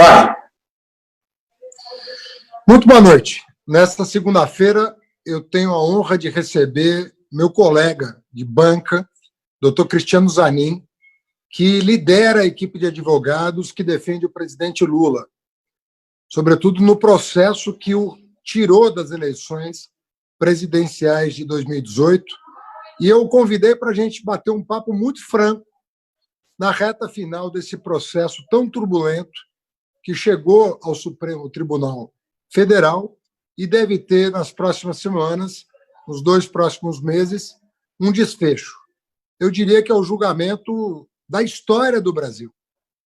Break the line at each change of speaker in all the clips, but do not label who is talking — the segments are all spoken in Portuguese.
Vai. Muito boa noite. Nesta segunda-feira, eu tenho a honra de receber meu colega de banca, Dr. Cristiano Zanin, que lidera a equipe de advogados que defende o presidente Lula, sobretudo no processo que o tirou das eleições presidenciais de 2018. E eu o convidei para a gente bater um papo muito franco na reta final desse processo tão turbulento que chegou ao Supremo Tribunal Federal e deve ter, nas próximas semanas, nos 2 próximos meses, um desfecho. Eu diria que é o julgamento da história do Brasil,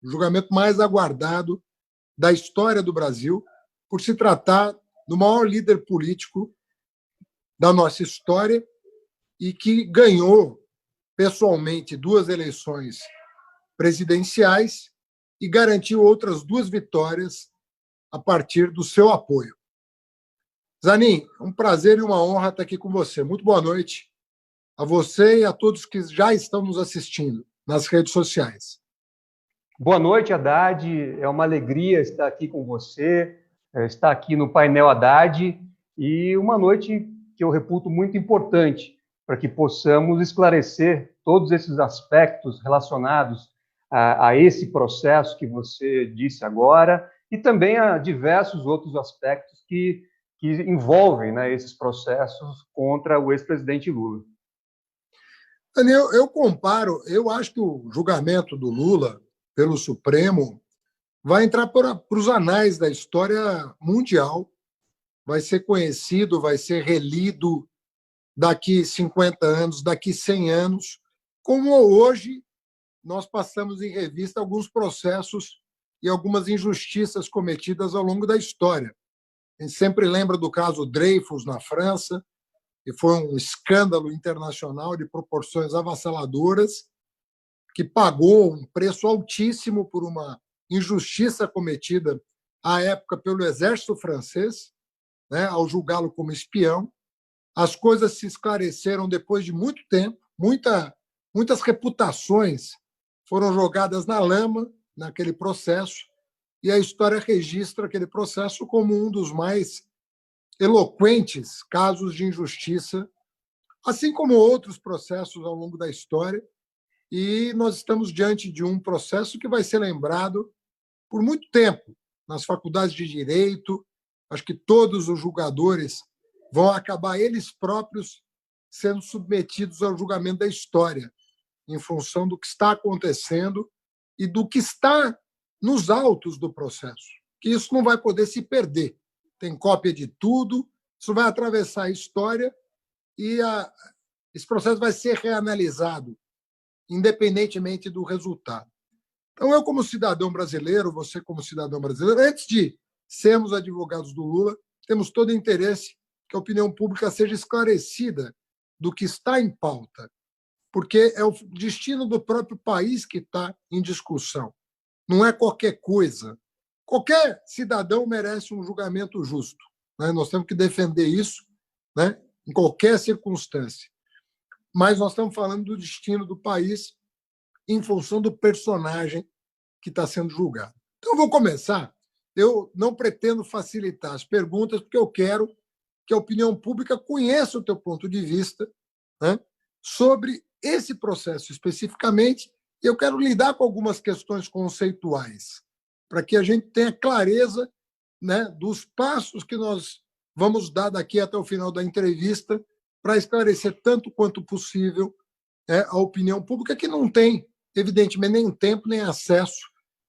o julgamento mais aguardado da história do Brasil, por se tratar do maior líder político da nossa história e que ganhou pessoalmente 2 eleições presidenciais e garantiu outras 2 vitórias a partir do seu apoio. Zanin, é um prazer e uma honra estar aqui com você. Muito boa noite a você e a todos que já estão nos assistindo nas redes sociais.
Boa noite, Haddad. É uma alegria estar aqui com você, estar aqui no painel Haddad, e uma noite que eu reputo muito importante para que possamos esclarecer todos esses aspectos relacionados a esse processo que você disse agora e também a diversos outros aspectos que envolvem, né, esses processos contra o ex-presidente Lula.
Daniel, eu acho que o julgamento do Lula pelo Supremo vai entrar para os anais da história mundial, vai ser conhecido, vai ser relido daqui 50 anos, daqui 100 anos, como hoje nós passamos em revista alguns processos e algumas injustiças cometidas ao longo da história. A gente sempre lembra do caso Dreyfus, na França, que foi um escândalo internacional de proporções avassaladoras, que pagou um preço altíssimo por uma injustiça cometida à época pelo exército francês, né, ao julgá-lo como espião. As coisas se esclareceram depois de muito tempo, muitas reputações foram jogadas na lama naquele processo, e a história registra aquele processo como um dos mais eloquentes casos de injustiça, assim como outros processos ao longo da história. E nós estamos diante de um processo que vai ser lembrado por muito tempo nas faculdades de direito. Acho que todos os julgadores vão acabar eles próprios sendo submetidos ao julgamento da história, em função do que está acontecendo e do que está nos autos do processo, que isso não vai poder se perder. Tem cópia de tudo, isso vai atravessar a história e esse processo vai ser reanalisado, independentemente do resultado. Então, eu, como cidadão brasileiro, você, como cidadão brasileiro, antes de sermos advogados do Lula, temos todo o interesse que a opinião pública seja esclarecida do que está em pauta, porque é o destino do próprio país que está em discussão. Não é qualquer coisa. Qualquer cidadão merece um julgamento justo, né? Nós temos que defender isso, né, em qualquer circunstância. Mas nós estamos falando do destino do país em função do personagem que está sendo julgado. Então, eu vou começar. Eu não pretendo facilitar as perguntas, porque eu quero que a opinião pública conheça o teu ponto de vista, né, sobre esse processo especificamente, e eu quero lidar com algumas questões conceituais, para que a gente tenha clareza, né, dos passos que nós vamos dar daqui até o final da entrevista para esclarecer tanto quanto possível, né, a opinião pública, que não tem, evidentemente, nem tempo nem acesso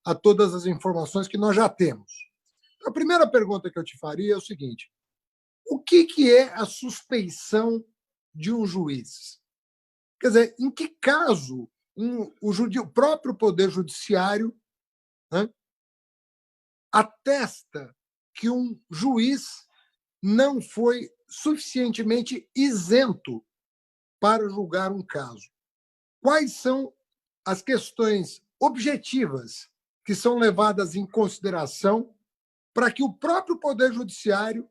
a todas as informações que nós já temos. A primeira pergunta que eu te faria é o seguinte: o que é a suspeição de um juiz? Quer dizer, em que caso o próprio Poder Judiciário, né, atesta que um juiz não foi suficientemente isento para julgar um caso? Quais são as questões objetivas que são levadas em consideração para que o próprio Poder Judiciário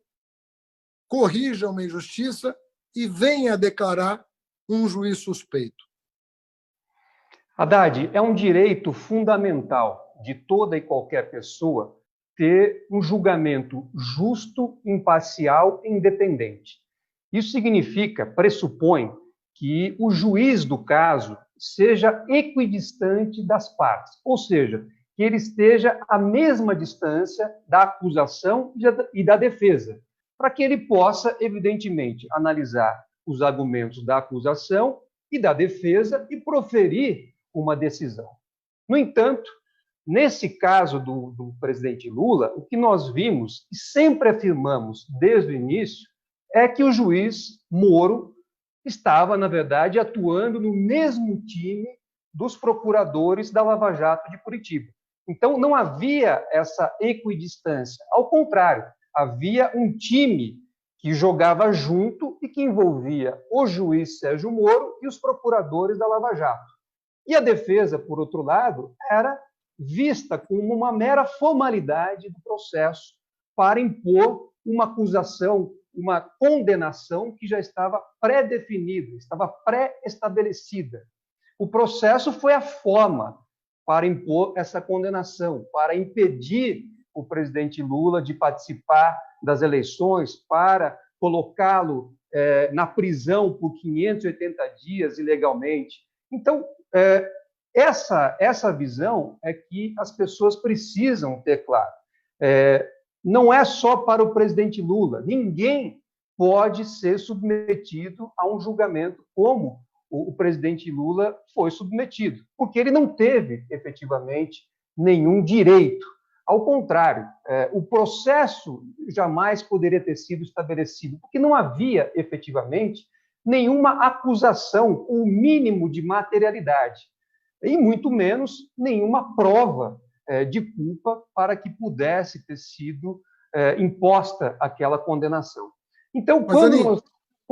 corrija uma injustiça e venha a declarar um juiz suspeito?
Haddad, é um direito fundamental de toda e qualquer pessoa ter um julgamento justo, imparcial e independente. Isso significa, pressupõe, que o juiz do caso seja equidistante das partes, ou seja, que ele esteja à mesma distância da acusação e da defesa, para que ele possa, evidentemente, analisar os argumentos da acusação e da defesa e proferir uma decisão. No entanto, nesse caso do presidente Lula, o que nós vimos e sempre afirmamos desde o início é que o juiz Moro estava, na verdade, atuando no mesmo time dos procuradores da Lava Jato de Curitiba. Então, não havia essa equidistância. Ao contrário, havia um time que jogava junto e que envolvia o juiz Sérgio Moro e os procuradores da Lava Jato. E a defesa, por outro lado, era vista como uma mera formalidade do processo para impor uma acusação, uma condenação que já estava pré-definida, estava pré-estabelecida. O processo foi a forma para impor essa condenação, para impedir o presidente Lula de participar das eleições, para colocá-lo na prisão por 580 dias ilegalmente. Então, essa visão é que as pessoas precisam ter claro. Não é só para o presidente Lula. Ninguém pode ser submetido a um julgamento como o presidente Lula foi submetido, porque ele não teve, efetivamente, nenhum direito. Ao contrário, o processo jamais poderia ter sido estabelecido, porque não havia, efetivamente, nenhuma acusação, o mínimo de materialidade, e muito menos nenhuma prova de culpa para que pudesse ter sido imposta aquela condenação. Então, quando nós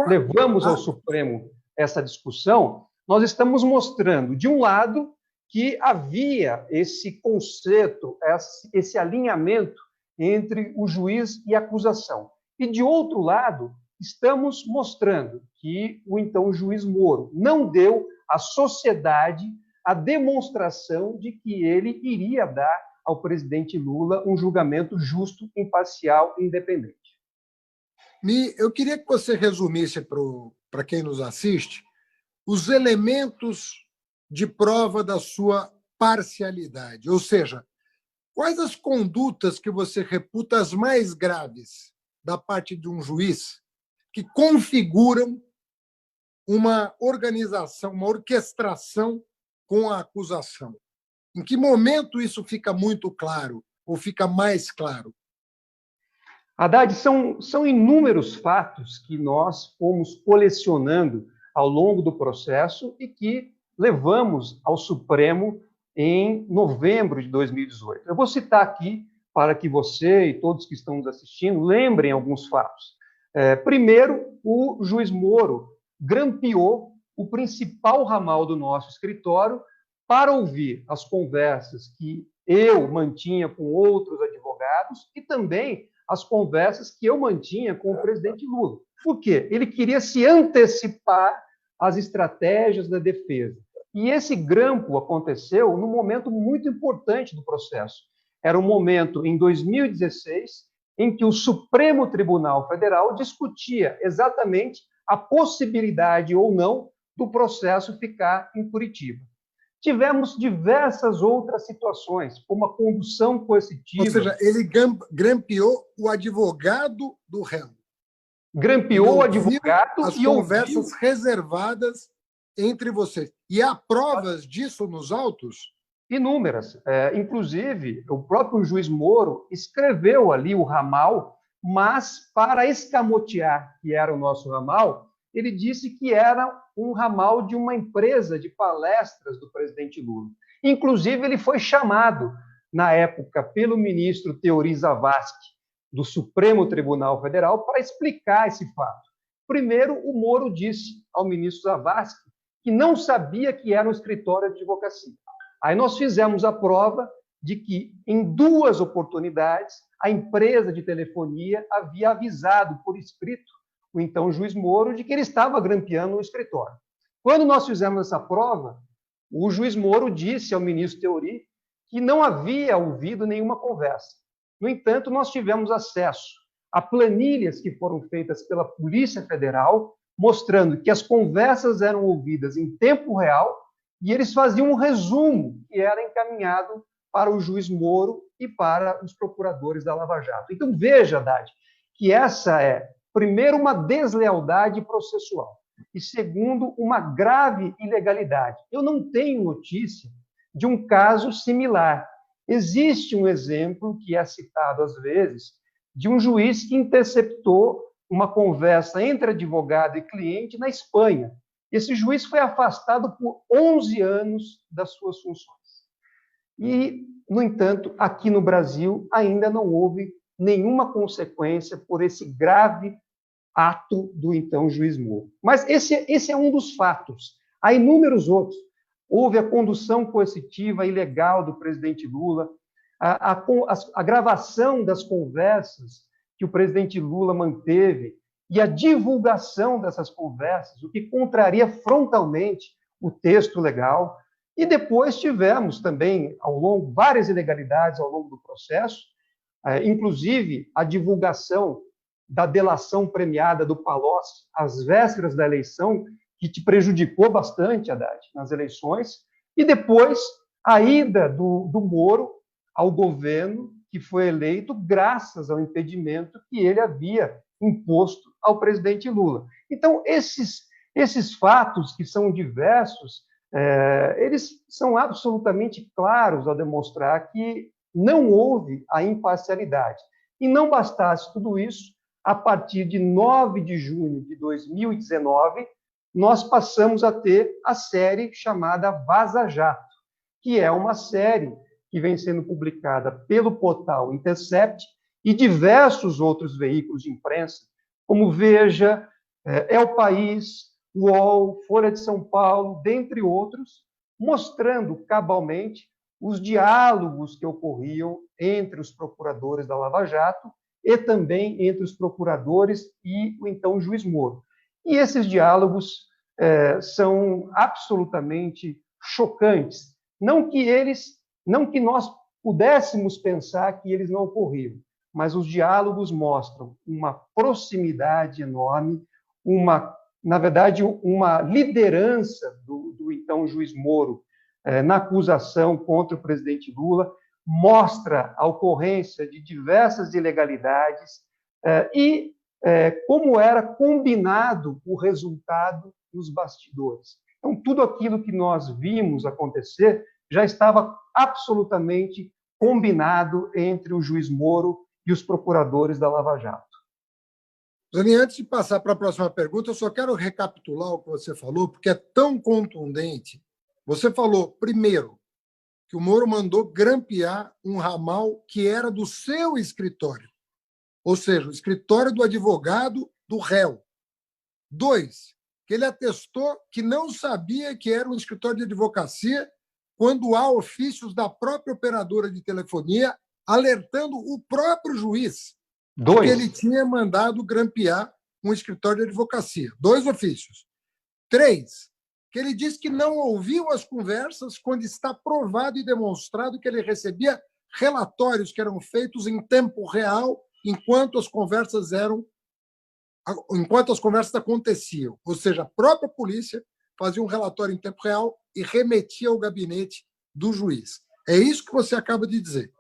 levamos ao Supremo essa discussão, nós estamos mostrando, de um lado, que havia esse conceito, esse alinhamento entre o juiz e a acusação. E, de outro lado, estamos mostrando que o então juiz Moro não deu à sociedade a demonstração de que ele iria dar ao presidente Lula um julgamento justo, imparcial e independente.
Eu queria que você resumisse para quem nos assiste os elementos de prova da sua parcialidade, ou seja, quais as condutas que você reputa as mais graves da parte de um juiz que configuram uma organização, uma orquestração com a acusação? Em que momento isso fica muito claro ou fica mais claro?
Haddad, são inúmeros fatos que nós fomos colecionando ao longo do processo e que levamos ao Supremo em novembro de 2018. Eu vou citar aqui para que você e todos que estão nos assistindo lembrem alguns fatos. Primeiro, o juiz Moro grampeou o principal ramal do nosso escritório para ouvir as conversas que eu mantinha com outros advogados e também as conversas que eu mantinha com o presidente Lula. Por quê? Ele queria se antecipar às estratégias da defesa. E esse grampo aconteceu num momento muito importante do processo. Era um momento, em 2016, em que o Supremo Tribunal Federal discutia exatamente a possibilidade ou não do processo ficar em Curitiba. Tivemos diversas outras situações, como a condução coercitiva.
Ou seja, ele grampeou o advogado do réu.
Grampeou o advogado
as conversas reservadas entre vocês. E há provas disso nos autos?
Inúmeras. Inclusive, o próprio juiz Moro escreveu ali o ramal, mas para escamotear que era o nosso ramal, ele disse que era um ramal de uma empresa de palestras do presidente Lula. Inclusive, ele foi chamado, na época, pelo ministro Teori Zavascki, do Supremo Tribunal Federal, para explicar esse fato. Primeiro, o Moro disse ao ministro Zavascki que não sabia que era um escritório de advocacia. Aí nós fizemos a prova de que, em 2 oportunidades, a empresa de telefonia havia avisado por escrito o então juiz Moro de que ele estava grampeando um escritório. Quando nós fizemos essa prova, o juiz Moro disse ao ministro Teori que não havia ouvido nenhuma conversa. No entanto, nós tivemos acesso a planilhas que foram feitas pela Polícia Federal, mostrando que as conversas eram ouvidas em tempo real e eles faziam um resumo que era encaminhado para o juiz Moro e para os procuradores da Lava Jato. Então, veja, Haddad, que essa é, primeiro, uma deslealdade processual e, segundo, uma grave ilegalidade. Eu não tenho notícia de um caso similar. Existe um exemplo que é citado às vezes de um juiz que interceptou uma conversa entre advogado e cliente na Espanha. Esse juiz foi afastado por 11 anos das suas funções. E, no entanto, aqui no Brasil ainda não houve nenhuma consequência por esse grave ato do então juiz Moro. Mas esse é um dos fatos. Há inúmeros outros. Houve a condução coercitiva ilegal do presidente Lula, a gravação das conversas que o presidente Lula manteve e a divulgação dessas conversas, o que contraria frontalmente o texto legal. E depois tivemos também, várias ilegalidades ao longo do processo, inclusive a divulgação da delação premiada do Palocci às vésperas da eleição, que te prejudicou bastante, Haddad, nas eleições, e depois a ida do Moro ao governo, que foi eleito graças ao impedimento que ele havia imposto ao presidente Lula. Então, esses fatos, que são diversos, eles são absolutamente claros ao demonstrar que não houve a imparcialidade. E não bastasse tudo isso, a partir de 9 de junho de 2019, nós passamos a ter a série chamada Vaza Jato, que é uma série que vem sendo publicada pelo portal Intercept e diversos outros veículos de imprensa, como Veja, É o País, UOL, Folha de São Paulo, dentre outros, mostrando cabalmente os diálogos que ocorriam entre os procuradores da Lava Jato e também entre os procuradores e o então juiz Moro. E esses diálogos são absolutamente chocantes. Não que nós pudéssemos pensar que eles não ocorriam, mas os diálogos mostram uma proximidade enorme, na verdade, uma liderança do então juiz Moro na acusação contra o presidente Lula, mostra a ocorrência de diversas ilegalidades e como era combinado o resultado nos bastidores. Então, tudo aquilo que nós vimos acontecer já estava absolutamente combinado entre o juiz Moro e os procuradores da Lava Jato.
Zani, antes de passar para a próxima pergunta, eu só quero recapitular o que você falou, porque é tão contundente. Você falou, primeiro, que o Moro mandou grampear um ramal que era do seu escritório, ou seja, o escritório do advogado do réu. 2, que ele atestou que não sabia que era um escritório de advocacia quando há ofícios da própria operadora de telefonia alertando o próprio juiz que ele tinha mandado grampear um escritório de advocacia. 2 ofícios. 3, que ele disse que não ouviu as conversas quando está provado e demonstrado que ele recebia relatórios que eram feitos em tempo real enquanto as conversas aconteciam. Ou seja, a própria polícia fazia um relatório em tempo real e remetia ao gabinete do juiz. É isso que você acaba de dizer.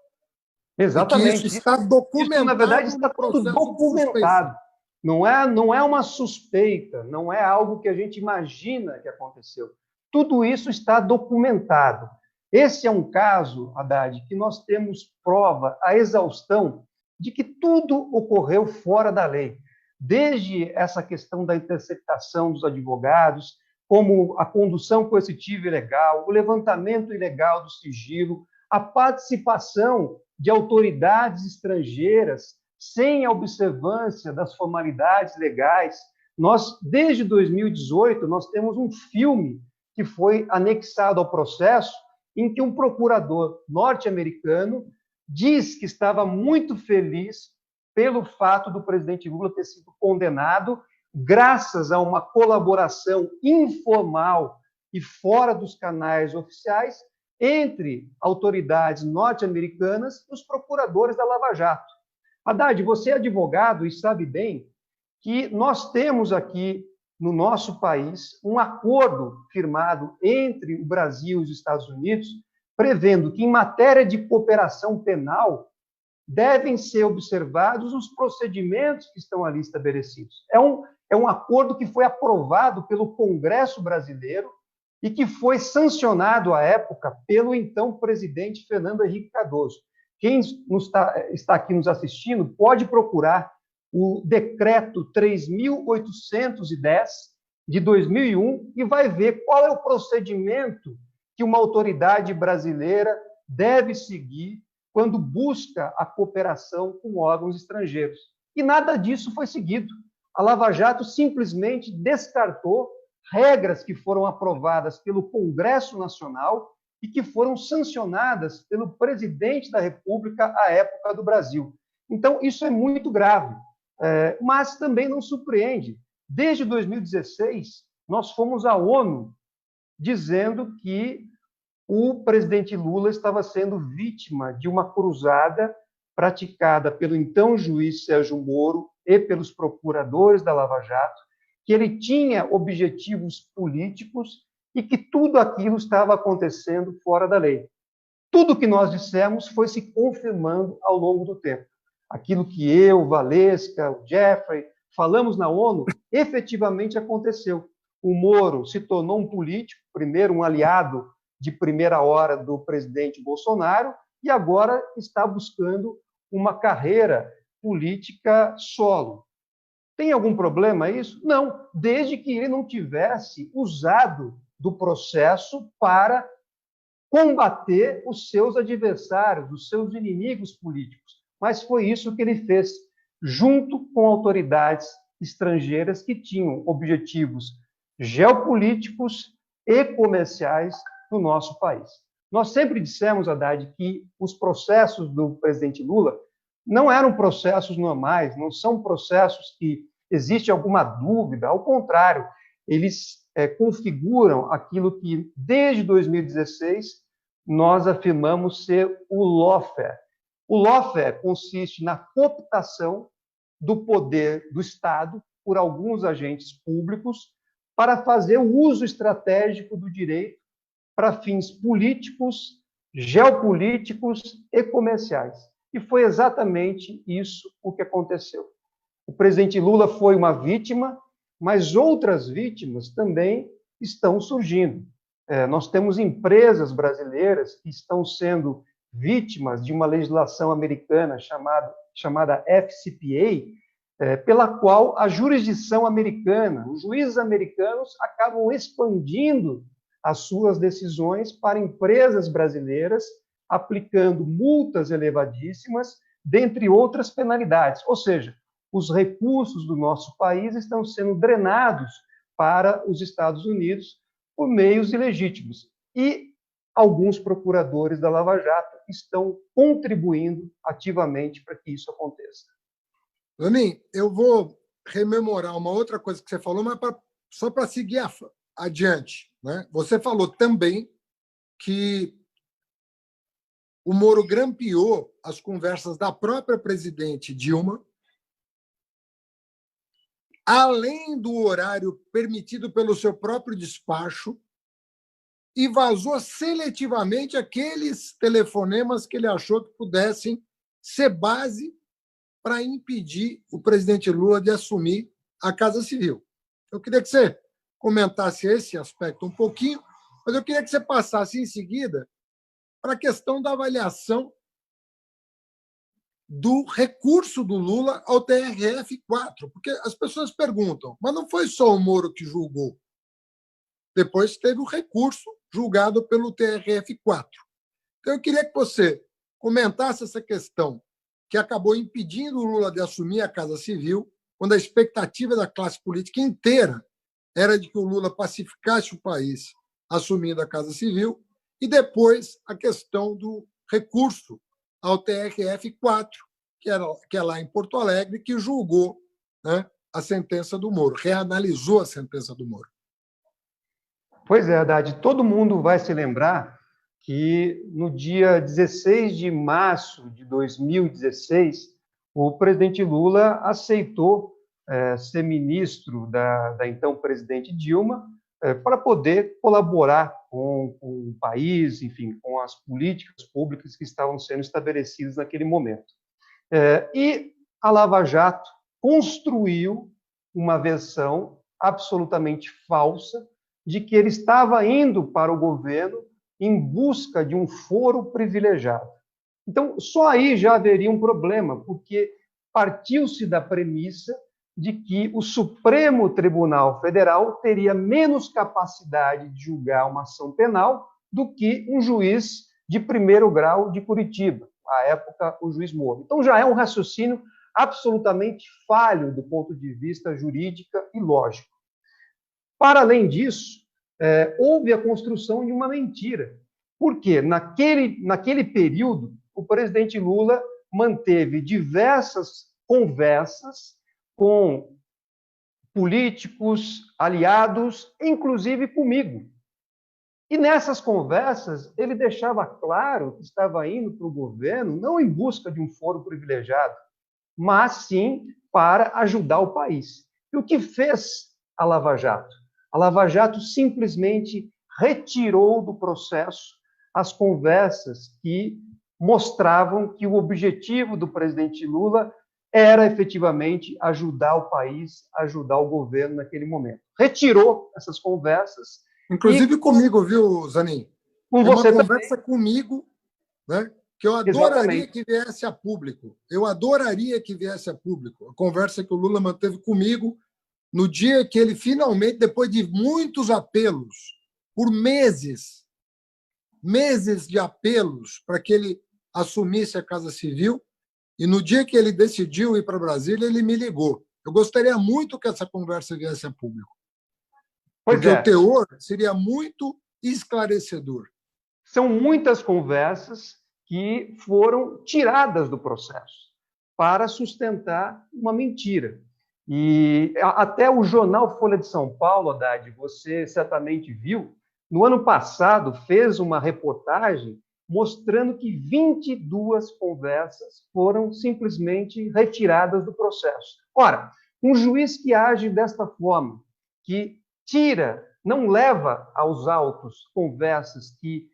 Exatamente.
E que isso está documentado.
Isso, na verdade, está tudo documentado. Não é uma suspeita, não é algo que a gente imagina que aconteceu. Tudo isso está documentado. Esse é um caso, Haddad, que nós temos prova, a exaustão, de que tudo ocorreu fora da lei. Desde essa questão da interceptação dos advogados, como a condução coercitiva ilegal, o levantamento ilegal do sigilo, a participação de autoridades estrangeiras sem a observância das formalidades legais. Nós, desde 2018, nós temos um filme que foi anexado ao processo em que um procurador norte-americano diz que estava muito feliz pelo fato do presidente Lula ter sido condenado graças a uma colaboração informal e fora dos canais oficiais entre autoridades norte-americanas e os procuradores da Lava Jato. Haddad, você é advogado e sabe bem que nós temos aqui no nosso país um acordo firmado entre o Brasil e os Estados Unidos, prevendo que, em matéria de cooperação penal, devem ser observados os procedimentos que estão ali estabelecidos. É um acordo que foi aprovado pelo Congresso brasileiro e que foi sancionado à época pelo então presidente Fernando Henrique Cardoso. Quem está aqui nos assistindo pode procurar o decreto 3.810 de 2001 e vai ver qual é o procedimento que uma autoridade brasileira deve seguir quando busca a cooperação com órgãos estrangeiros. E nada disso foi seguido. A Lava Jato simplesmente descartou regras que foram aprovadas pelo Congresso Nacional e que foram sancionadas pelo presidente da República à época do Brasil. Então, isso é muito grave, mas também não surpreende. Desde 2016, nós fomos à ONU dizendo que o presidente Lula estava sendo vítima de uma cruzada praticada pelo então juiz Sérgio Moro e pelos procuradores da Lava Jato, que ele tinha objetivos políticos e que tudo aquilo estava acontecendo fora da lei. Tudo que nós dissemos foi se confirmando ao longo do tempo. Aquilo que eu, o Valesca, o Jeffrey, falamos na ONU, efetivamente aconteceu. O Moro se tornou um político, primeiro um aliado de primeira hora do presidente Bolsonaro, e agora está buscando uma carreira política solo. Tem algum problema isso? Não, desde que ele não tivesse usado do processo para combater os seus adversários, os seus inimigos políticos. Mas foi isso que ele fez, junto com autoridades estrangeiras que tinham objetivos geopolíticos e comerciais no nosso país. Nós sempre dissemos, Haddad, que os processos do presidente Lula não eram processos normais, não são processos que existe alguma dúvida, ao contrário, eles configuram aquilo que, desde 2016, nós afirmamos ser o lawfare. O lawfare consiste na cooptação do poder do Estado por alguns agentes públicos para fazer o uso estratégico do direito para fins políticos, geopolíticos e comerciais. E foi exatamente isso o que aconteceu. O presidente Lula foi uma vítima, mas outras vítimas também estão surgindo. Nós temos empresas brasileiras que estão sendo vítimas de uma legislação americana chamada FCPA, pela qual a jurisdição americana, os juízes americanos acabam expandindo as suas decisões para empresas brasileiras, aplicando multas elevadíssimas, dentre outras penalidades. Ou seja, os recursos do nosso país estão sendo drenados para os Estados Unidos por meios ilegítimos. E alguns procuradores da Lava Jato estão contribuindo ativamente para que isso aconteça.
Zanin, eu vou rememorar uma outra coisa que você falou, mas só para seguir adiante, né? Você falou também que o Moro grampeou as conversas da própria presidente Dilma, além do horário permitido pelo seu próprio despacho, e vazou seletivamente aqueles telefonemas que ele achou que pudessem ser base para impedir o presidente Lula de assumir a Casa Civil. Eu queria que você comentasse esse aspecto um pouquinho, mas eu queria que você passasse em seguida para a questão da avaliação do recurso do Lula ao TRF-4, porque as pessoas perguntam, mas não foi só o Moro que julgou. Depois teve o recurso julgado pelo TRF-4. Então, eu queria que você comentasse essa questão que acabou impedindo o Lula de assumir a Casa Civil, quando a expectativa da classe política inteira era de que o Lula pacificasse o país assumindo a Casa Civil, e depois a questão do recurso ao TRF-4, que é lá em Porto Alegre, que julgou, né, a sentença do Moro, reanalisou a sentença do Moro.
Pois é, Haddad, todo mundo vai se lembrar que no dia 16 de março de 2016, o presidente Lula aceitou ser ministro da então presidente Dilma, para poder colaborar com o país, enfim, com as políticas públicas que estavam sendo estabelecidas naquele momento. E a Lava Jato construiu uma versão absolutamente falsa de que ele estava indo para o governo em busca de um foro privilegiado. Então, só aí já haveria um problema, porque partiu-se da premissa de que o Supremo Tribunal Federal teria menos capacidade de julgar uma ação penal do que um juiz de primeiro grau de Curitiba, à época o juiz Moro. Então já é um raciocínio absolutamente falho do ponto de vista jurídico e lógico. Para além disso, houve a construção de uma mentira, porque naquele período o presidente Lula manteve diversas conversas com políticos, aliados, inclusive comigo. E nessas conversas, ele deixava claro que estava indo para o governo não em busca de um foro privilegiado, mas sim para ajudar o país. E o que fez a Lava Jato? A Lava Jato simplesmente retirou do processo as conversas que mostravam que o objetivo do presidente Lula era efetivamente ajudar o país, ajudar o governo naquele momento. Retirou essas conversas.
Inclusive comigo, viu, Zanin?
Com você
uma conversa
também.
Comigo, né, que eu adoraria Exatamente. Que viesse a público. Eu adoraria que viesse a público. A conversa que o Lula manteve comigo no dia que ele finalmente, depois de muitos apelos, por meses de apelos para que ele assumisse a Casa Civil, e no dia que ele decidiu ir para Brasília, ele me ligou. Eu gostaria muito que essa conversa viesse a público. Porque o teor seria muito esclarecedor.
São muitas conversas que foram tiradas do processo para sustentar uma mentira. E até o jornal Folha de São Paulo, Haddad, você certamente viu, no ano passado fez uma reportagem mostrando que 22 conversas foram simplesmente retiradas do processo. Ora, um juiz que age desta forma, que tira, não leva aos autos conversas que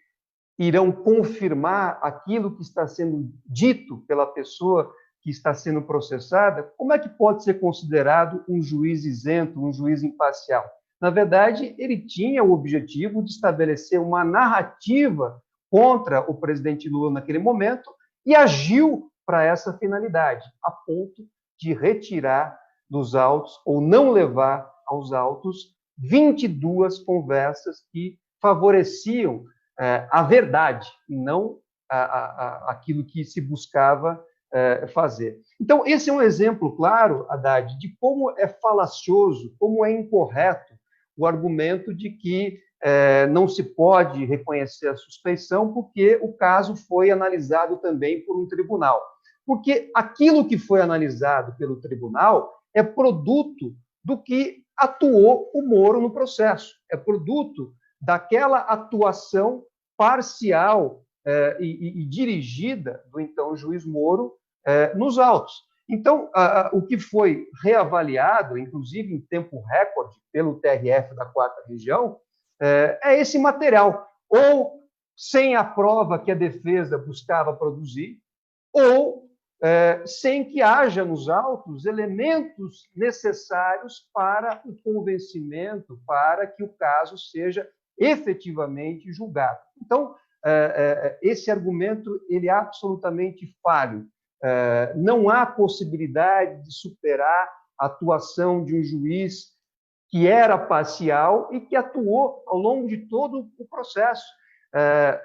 irão confirmar aquilo que está sendo dito pela pessoa que está sendo processada, como é que pode ser considerado um juiz isento, um juiz imparcial? Na verdade, ele tinha o objetivo de estabelecer uma narrativa contra o presidente Lula naquele momento e agiu para essa finalidade, a ponto de retirar dos autos ou não levar aos autos 22 conversas que favoreciam a verdade e não aquilo que se buscava fazer. Então, esse é um exemplo claro, Haddad, de como é falacioso, como é incorreto o argumento de que não se pode reconhecer a suspeição porque o caso foi analisado também por um tribunal. Porque aquilo que foi analisado pelo tribunal é produto do que atuou o Moro no processo, é produto daquela atuação parcial e dirigida do então juiz Moro nos autos. Então, o que foi reavaliado, inclusive em tempo recorde, pelo TRF da 4ª Região, é esse material, ou sem a prova que a defesa buscava produzir, ou sem que haja nos autos elementos necessários para o convencimento, para que o caso seja efetivamente julgado. Então, esse argumento ele é absolutamente falho. Não há possibilidade de superar a atuação de um juiz que era parcial e que atuou ao longo de todo o processo.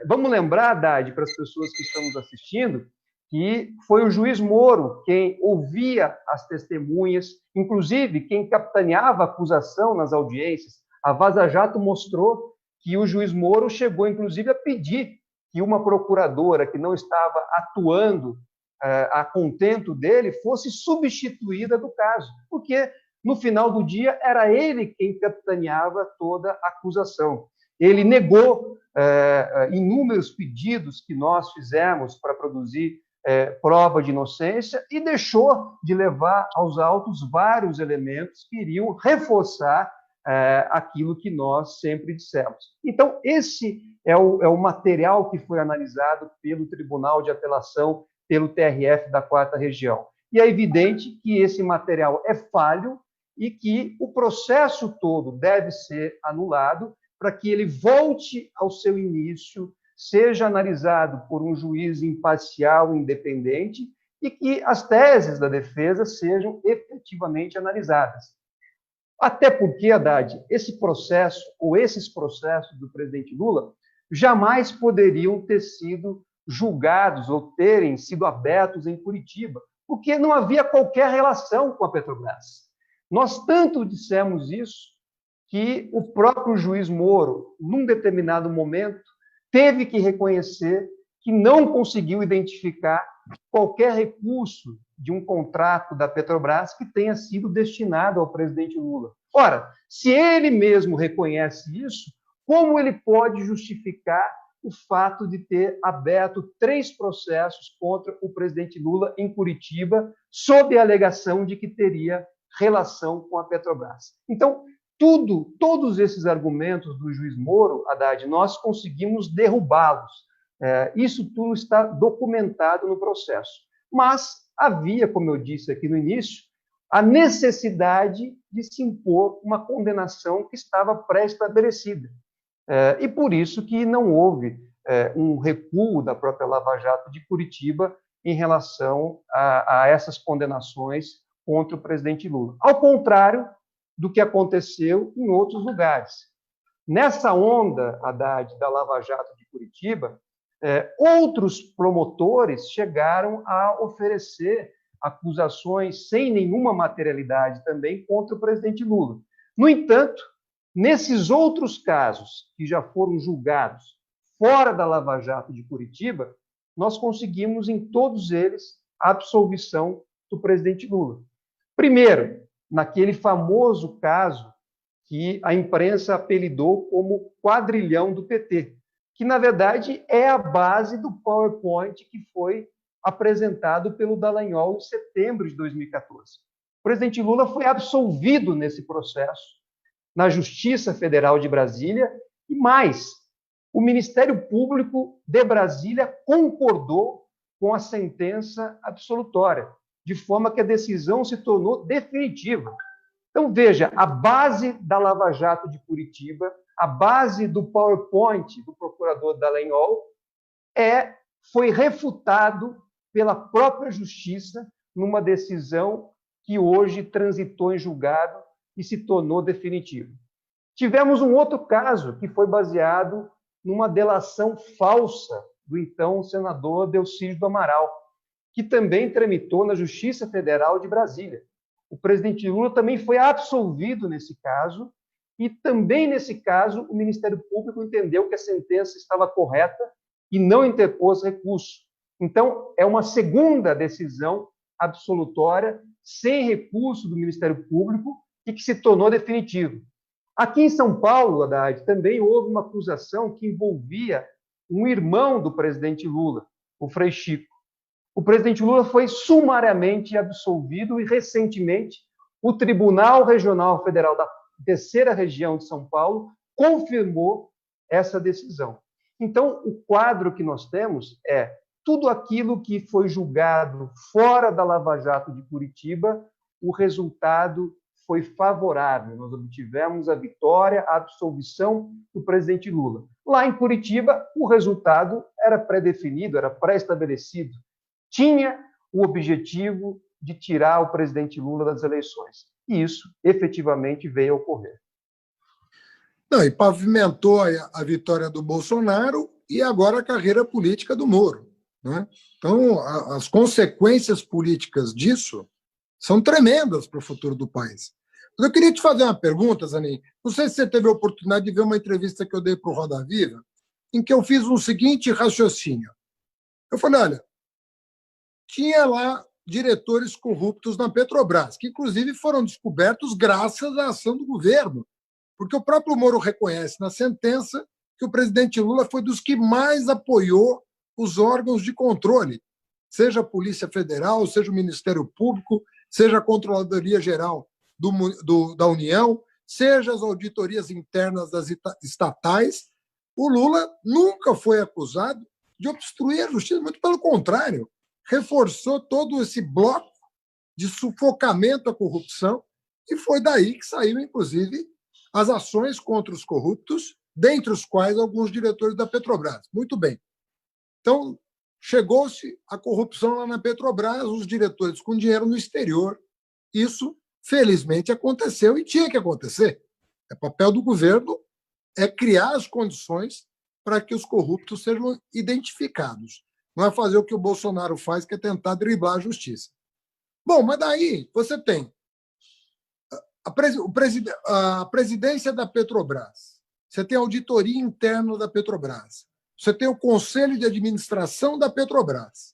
Vamos lembrar, Haddad, para as pessoas que estão nos assistindo, que foi o juiz Moro quem ouvia as testemunhas, inclusive quem capitaneava a acusação nas audiências. A Vaza Jato mostrou que o juiz Moro chegou, inclusive, a pedir que uma procuradora que não estava atuando a contento dele fosse substituída do caso, porque, no final do dia, era ele quem capitaneava toda a acusação. ele negou inúmeros pedidos que nós fizemos para produzir prova de inocência e deixou de levar aos autos vários elementos que iriam reforçar aquilo que nós sempre dissemos. Então, esse é o material que foi analisado pelo Tribunal de Apelação, pelo TRF da 4ª Região. E é evidente que esse material é falho e que o processo todo deve ser anulado para que ele volte ao seu início, seja analisado por um juiz imparcial e independente e que as teses da defesa sejam efetivamente analisadas. Até porque, Haddad, esse processo, ou esses processos do presidente Lula, jamais poderiam ter sido julgados ou terem sido abertos em Curitiba, porque não havia qualquer relação com a Petrobras. Nós tanto dissemos isso que o próprio juiz Moro, num determinado momento, teve que reconhecer que não conseguiu identificar qualquer recurso de um contrato da Petrobras que tenha sido destinado ao presidente Lula. Ora, se ele mesmo reconhece isso, como ele pode justificar o fato de ter aberto 3 processos contra o presidente Lula em Curitiba, sob a alegação de que teria relação com a Petrobras? Então, todos esses argumentos do juiz Moro, Haddad, nós conseguimos derrubá-los. Isso tudo está documentado no processo. Mas havia, como eu disse aqui no início, a necessidade de se impor uma condenação que estava pré-estabelecida. E por isso que não houve um recuo da própria Lava Jato de Curitiba em relação a essas condenações contra o presidente Lula. Ao contrário do que aconteceu em outros lugares. Nessa onda, Haddad, da Lava Jato de Curitiba, outros promotores chegaram a oferecer acusações sem nenhuma materialidade também contra o presidente Lula. No entanto, nesses outros casos que já foram julgados fora da Lava Jato de Curitiba, nós conseguimos em todos eles a absolvição do presidente Lula. Primeiro, naquele famoso caso que a imprensa apelidou como quadrilhão do PT, que, na verdade, é a base do PowerPoint que foi apresentado pelo Dallagnol em setembro de 2014. O presidente Lula foi absolvido nesse processo na Justiça Federal de Brasília e mais, o Ministério Público de Brasília concordou com a sentença absolutória, de forma que a decisão se tornou definitiva. Então, veja, a base da Lava Jato de Curitiba, a base do PowerPoint do procurador Dallagnol foi refutado pela própria Justiça numa decisão que hoje transitou em julgado e se tornou definitivo. Tivemos um outro caso que foi baseado numa delação falsa do então senador Delcídio do Amaral, que também tramitou na Justiça Federal de Brasília. O presidente Lula também foi absolvido nesse caso e também nesse caso o Ministério Público entendeu que a sentença estava correta e não interpôs recurso. Então, é uma segunda decisão absolutória sem recurso do Ministério Público e que se tornou definitivo. Aqui em São Paulo, Haddad, também houve uma acusação que envolvia um irmão do presidente Lula, o Frei Chico. O presidente Lula foi sumariamente absolvido e, recentemente, o Tribunal Regional Federal da 3ª Região de São Paulo confirmou essa decisão. Então, o quadro que nós temos é tudo aquilo que foi julgado fora da Lava Jato de Curitiba, o resultado foi favorável. Nós obtivemos a vitória, a absolvição do presidente Lula. Lá em Curitiba, o resultado era pré-definido, era pré-estabelecido. Tinha o objetivo de tirar o presidente Lula das eleições. E isso, efetivamente, veio a ocorrer.
Não, e pavimentou a vitória do Bolsonaro e agora a carreira política do Moro, né? Então, as consequências políticas disso são tremendas para o futuro do país. Mas eu queria te fazer uma pergunta, Zanin. Não sei se você teve a oportunidade de ver uma entrevista que eu dei para o Roda Viva, em que eu fiz um seguinte raciocínio. Eu falei, olha, tinha lá diretores corruptos na Petrobras, que inclusive foram descobertos graças à ação do governo, Porque o próprio Moro reconhece na sentença que o presidente Lula foi dos que mais apoiou os órgãos de controle, seja a Polícia Federal, seja o Ministério Público, seja a Controladoria Geral da União, seja as auditorias internas das estatais. O Lula nunca foi acusado de obstruir a justiça, muito pelo contrário, reforçou todo esse bloco de sufocamento à corrupção, e foi daí que saíram, inclusive, as ações contra os corruptos, dentre os quais alguns diretores da Petrobras. Muito bem. Então, chegou-se a corrupção lá na Petrobras, os diretores com dinheiro no exterior. Isso, felizmente, aconteceu e tinha que acontecer. É papel do governo é criar as condições para que os corruptos sejam identificados. Não é fazer o que o Bolsonaro faz, que é tentar driblar a justiça. Bom, mas daí você tem a presidência da Petrobras, você tem a auditoria interna da Petrobras, você tem o conselho de administração da Petrobras.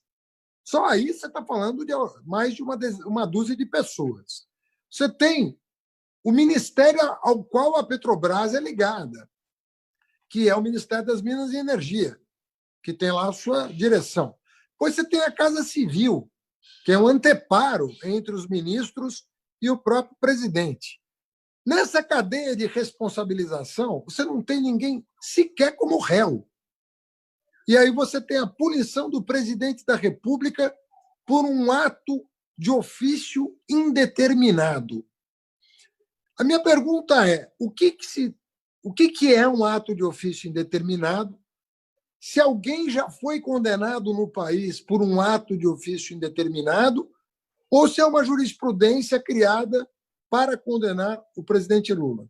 Só aí você está falando de mais de uma dúzia de pessoas. Você tem o ministério ao qual a Petrobras é ligada, que é o Ministério das Minas e Energia, que tem lá a sua direção. Depois você tem a Casa Civil, que é um anteparo entre os ministros e o próprio presidente. Nessa cadeia de responsabilização, você não tem ninguém sequer como réu. E aí você tem a punição do presidente da República por um ato de ofício indeterminado. A minha pergunta é: o que é um ato de ofício indeterminado? Se alguém já foi condenado no país por um ato de ofício indeterminado, ou se é uma jurisprudência criada para condenar o presidente Lula?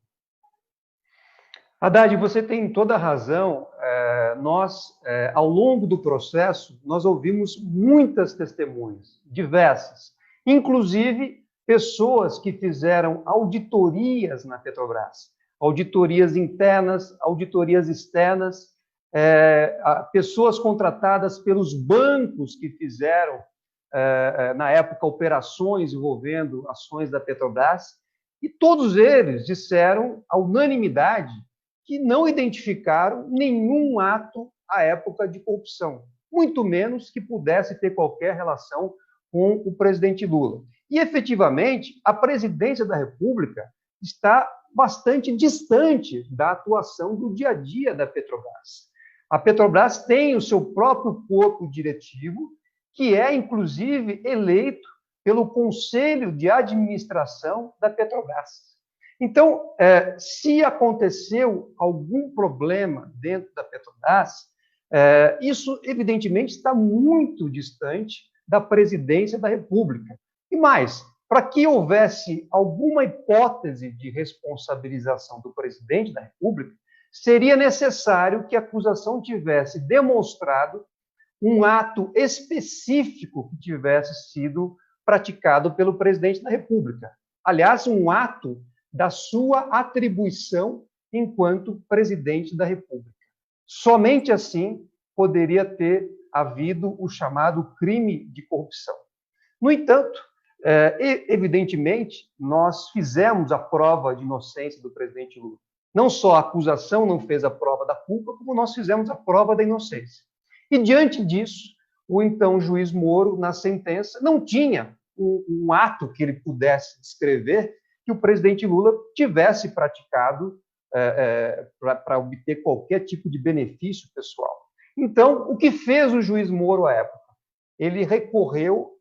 Haddad, você tem toda a razão. Ao longo do processo, nós ouvimos muitas testemunhas, diversas, inclusive pessoas que fizeram auditorias na Petrobras, auditorias internas, auditorias externas, pessoas contratadas pelos bancos que fizeram, na época, operações envolvendo ações da Petrobras, e todos eles disseram, à unanimidade, que não identificaram nenhum ato à época de corrupção, muito menos que pudesse ter qualquer relação com o presidente Lula. E, efetivamente, a presidência da República está bastante distante da atuação do dia a dia da Petrobras. A Petrobras tem o seu próprio corpo diretivo, que é, inclusive, eleito pelo Conselho de Administração da Petrobras. Então, se aconteceu algum problema dentro da Petrobras, isso, evidentemente, está muito distante da presidência da República. E mais, para que houvesse alguma hipótese de responsabilização do presidente da República, seria necessário que a acusação tivesse demonstrado um ato específico que tivesse sido praticado pelo presidente da República. Aliás, um ato da sua atribuição enquanto presidente da República. Somente assim poderia ter havido o chamado crime de corrupção. No entanto, evidentemente, nós fizemos a prova de inocência do presidente Lula. Não só a acusação não fez a prova da culpa, como nós fizemos a prova da inocência. E, diante disso, o então juiz Moro, na sentença, não tinha um ato que ele pudesse descrever que o presidente Lula tivesse praticado para obter qualquer tipo de benefício pessoal. Então, o que fez o juiz Moro à época? Ele recorreu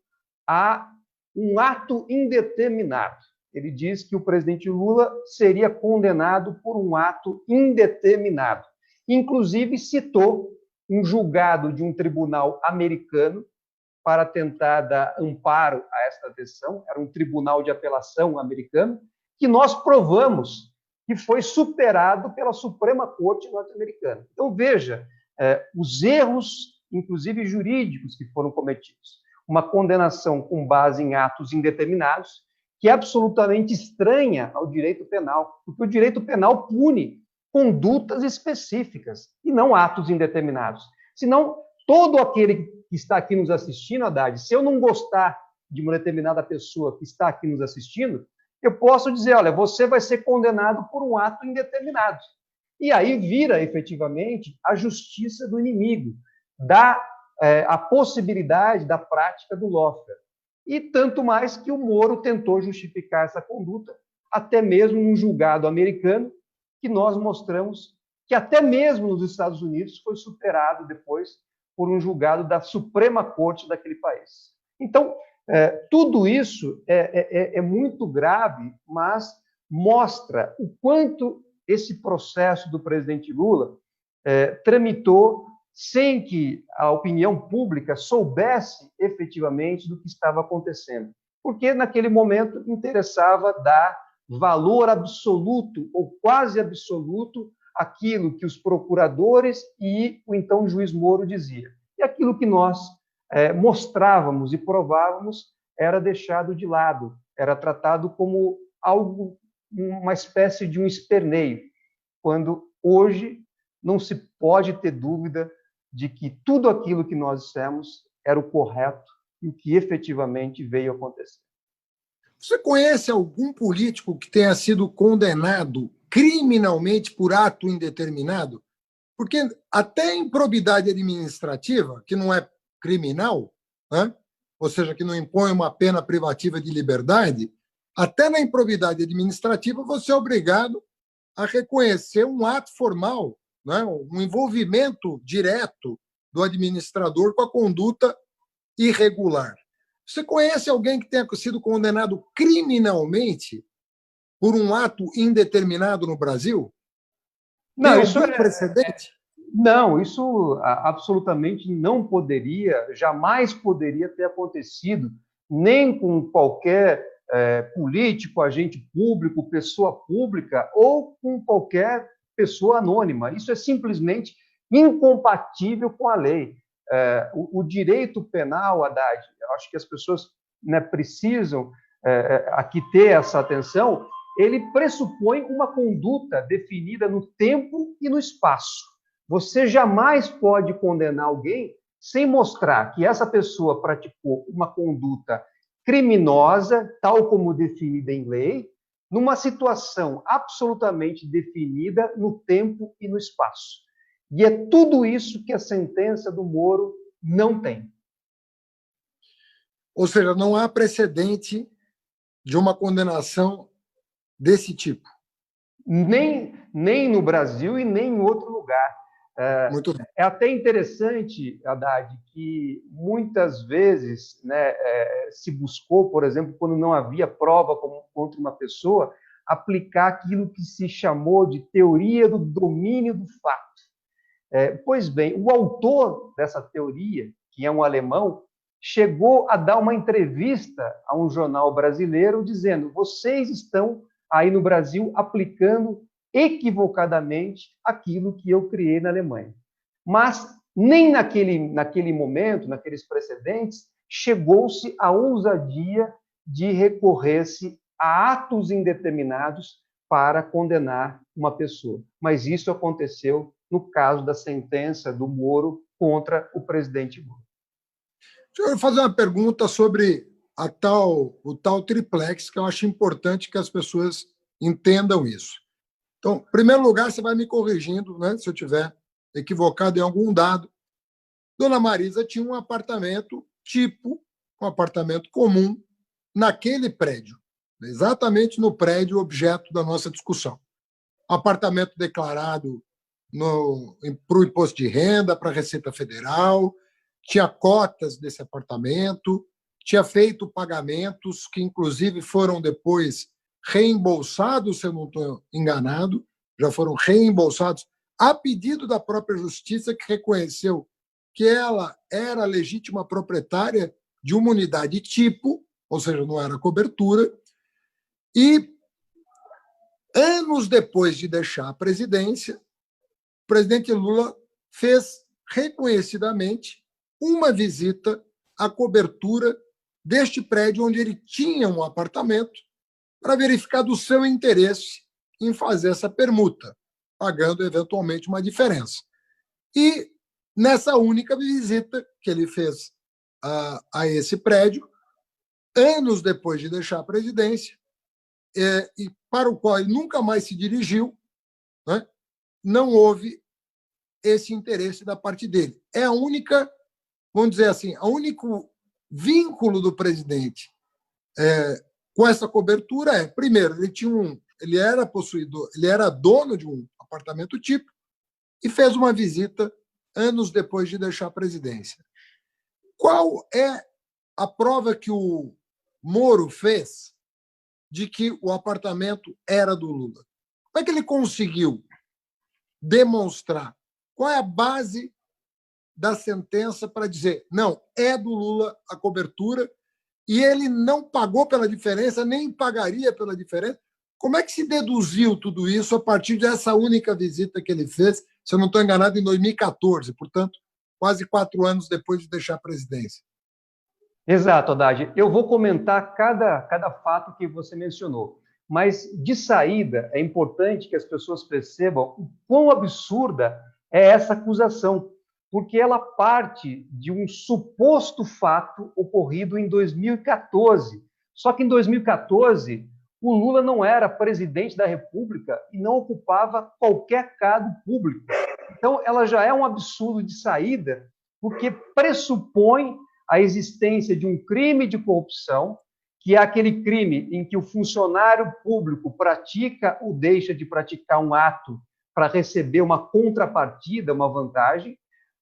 a um ato indeterminado. Ele diz que o presidente Lula seria condenado por um ato indeterminado. Inclusive, citou um julgado de um tribunal americano para tentar dar amparo a esta decisão, era um tribunal de apelação americano, que nós provamos que foi superado pela Suprema Corte norte-americana. Então, veja, os erros, inclusive jurídicos, que foram cometidos. Uma condenação com base em atos indeterminados, que é absolutamente estranha ao direito penal, porque o direito penal pune condutas específicas e não atos indeterminados. Senão, todo aquele que está aqui nos assistindo, Haddad, se eu não gostar de uma determinada pessoa que está aqui nos assistindo, eu posso dizer, olha, você vai ser condenado por um ato indeterminado. E aí vira, efetivamente, a justiça do inimigo, dá a possibilidade da prática do lawfare. E tanto mais que o Moro tentou justificar essa conduta, até mesmo num julgado americano, que nós mostramos que até mesmo nos Estados Unidos foi superado depois por um julgado da Suprema Corte daquele país. Então, tudo isso é muito grave, mas mostra o quanto esse processo do presidente Lula tramitou sem que a opinião pública soubesse efetivamente do que estava acontecendo. Porque, naquele momento, interessava dar valor absoluto ou quase absoluto àquilo que os procuradores e o então juiz Moro diziam. E aquilo que nós mostrávamos e provávamos era deixado de lado, era tratado como algo, uma espécie de um esperneio, quando hoje não se pode ter dúvida de que tudo aquilo que nós dissemos era o correto e o que efetivamente veio acontecer.
Você conhece algum político que tenha sido condenado criminalmente por ato indeterminado? Porque até a improbidade administrativa, que não é criminal, né? Ou seja, que não impõe uma pena privativa de liberdade, até na improbidade administrativa você é obrigado a reconhecer um ato formal, né? Um envolvimento direto do administrador com a conduta irregular. Você conhece alguém que tenha sido condenado criminalmente por um ato indeterminado no Brasil?
Não,
tem
isso
algum precedente?
Não, isso absolutamente não poderia, jamais poderia ter acontecido, nem com qualquer político, agente público, pessoa pública ou com qualquer pessoa anônima. Isso é simplesmente incompatível com a lei. O direito penal, Haddad, eu acho que as pessoas precisam aqui ter essa atenção, ele pressupõe uma conduta definida no tempo e no espaço. Você jamais pode condenar alguém sem mostrar que essa pessoa praticou uma conduta criminosa, tal como definida em lei, numa situação absolutamente definida no tempo e no espaço. E é tudo isso que a sentença do Moro não tem.
Ou seja, não há precedente de uma condenação desse tipo.
Nem no Brasil e nem em outro lugar.
Muito bem.
É até interessante, Haddad, que muitas vezes se buscou, por exemplo, quando não havia prova contra uma pessoa, aplicar aquilo que se chamou de teoria do domínio do fato. Pois bem, o autor dessa teoria, que é um alemão, chegou a dar uma entrevista a um jornal brasileiro dizendo: vocês estão aí no Brasil aplicando equivocadamente aquilo que eu criei na Alemanha. Mas nem naquele momento, naqueles precedentes, chegou-se à ousadia de recorrer-se a atos indeterminados para condenar uma pessoa. Mas isso aconteceu no caso da sentença do Moro contra o presidente Lula.
Deixa eu fazer uma pergunta sobre o tal triplex, que eu acho importante que as pessoas entendam isso. Então, em primeiro lugar, você vai me corrigindo, né, se eu estiver equivocado em algum dado. Dona Marisa tinha um apartamento um apartamento comum, naquele prédio, exatamente no prédio objeto da nossa discussão. Apartamento declarado para o imposto de renda, para a Receita Federal, tinha cotas desse apartamento, tinha feito pagamentos que, inclusive, foram depois reembolsados, se eu não estou enganado, já foram reembolsados a pedido da própria Justiça, que reconheceu que ela era a legítima proprietária de uma unidade tipo, ou seja, não era cobertura, e anos depois de deixar a presidência, o presidente Lula fez reconhecidamente uma visita à cobertura deste prédio onde ele tinha um apartamento para verificar do seu interesse em fazer essa permuta, pagando eventualmente uma diferença. E nessa única visita que ele fez a esse prédio, anos depois de deixar a presidência, e para o qual ele nunca mais se dirigiu, né? Não houve esse interesse da parte dele. É a única, vamos dizer assim, o único vínculo do presidente com essa cobertura primeiro, ele era possuidor, ele era dono de um apartamento tipo e fez uma visita anos depois de deixar a presidência. Qual é a prova que o Moro fez de que o apartamento era do Lula? Como é que ele conseguiu demonstrar? Qual é a base da sentença para dizer, não, é do Lula a cobertura e ele não pagou pela diferença, nem pagaria pela diferença? Como é que se deduziu tudo isso a partir dessa única visita que ele fez, se eu não estou enganado, em 2014, portanto, quase 4 anos depois de deixar a presidência?
Exato, Haddad. Eu vou comentar cada fato que você mencionou. Mas, de saída, é importante que as pessoas percebam o quão absurda é essa acusação, porque ela parte de um suposto fato ocorrido em 2014. Só que em 2014, o Lula não era presidente da República e não ocupava qualquer cargo público. Então, ela já é um absurdo de saída, porque pressupõe a existência de um crime de corrupção, que é aquele crime em que o funcionário público pratica ou deixa de praticar um ato para receber uma contrapartida, uma vantagem,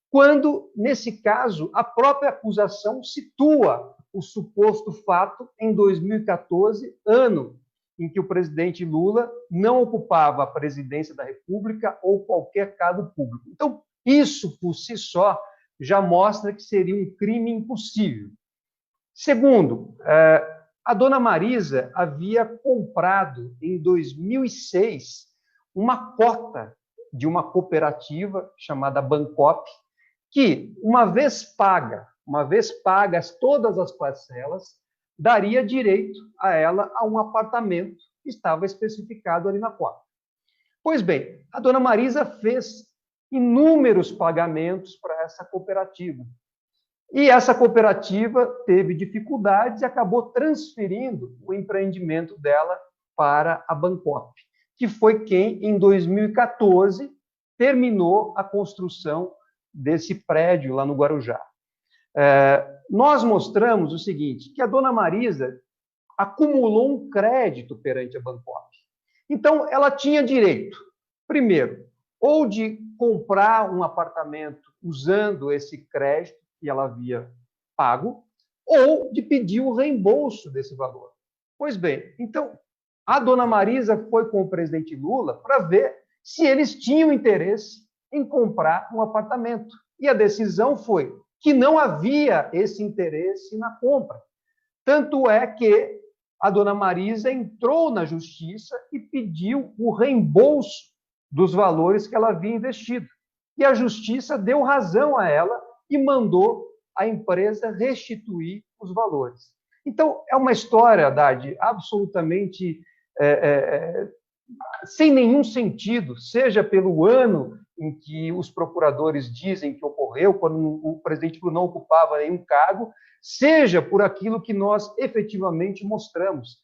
quando, nesse caso, a própria acusação situa o suposto fato em 2014, ano em que o presidente Lula não ocupava a presidência da República ou qualquer cargo público. Então, isso, por si só, já mostra que seria um crime impossível. Segundo, a dona Marisa havia comprado, em 2006, uma cota de uma cooperativa chamada Bancop, que, uma vez pagas todas as parcelas, daria direito a ela a um apartamento que estava especificado ali na cota. Pois bem, a dona Marisa fez inúmeros pagamentos para essa cooperativa. E essa cooperativa teve dificuldades e acabou transferindo o empreendimento dela para a Bancop, que foi quem, em 2014, terminou a construção desse prédio lá no Guarujá. Nós mostramos o seguinte, que a dona Marisa acumulou um crédito perante a Bancop. Então, ela tinha direito, primeiro, ou de comprar um apartamento usando esse crédito que ela havia pago, ou de pedir o reembolso desse valor. Pois bem, então, a dona Marisa foi com o presidente Lula para ver se eles tinham interesse em comprar um apartamento. E a decisão foi que não havia esse interesse na compra. Tanto é que a dona Marisa entrou na justiça e pediu o reembolso dos valores que ela havia investido. E a justiça deu razão a ela e mandou a empresa restituir os valores. Então, é uma história, Haddad, absolutamente sem nenhum sentido, seja pelo ano em que os procuradores dizem que ocorreu, quando o presidente Lula não ocupava nenhum cargo, seja por aquilo que nós efetivamente mostramos.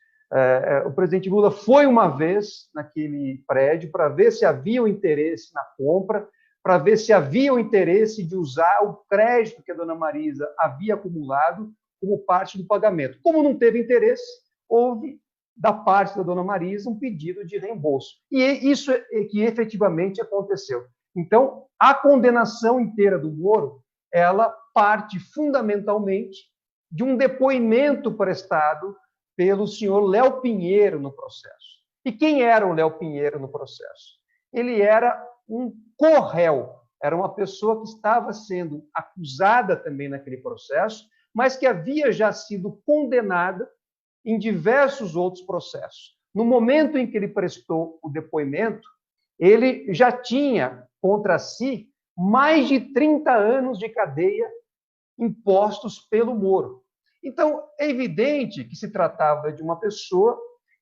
O presidente Lula foi uma vez naquele prédio para ver se havia o interesse na compra, para ver se havia o interesse de usar o crédito que a dona Marisa havia acumulado como parte do pagamento. Como não teve interesse, houve, da parte da dona Marisa, um pedido de reembolso. E isso é que efetivamente aconteceu. Então, a condenação inteira do Moro, ela parte fundamentalmente de um depoimento prestado pelo senhor Léo Pinheiro no processo. E quem era o Léo Pinheiro no processo? Ele era um co-réu, era uma pessoa que estava sendo acusada também naquele processo, mas que havia já sido condenada em diversos outros processos. No momento em que ele prestou o depoimento, ele já tinha contra si mais de 30 anos de cadeia impostos pelo Moro. Então, é evidente que se tratava de uma pessoa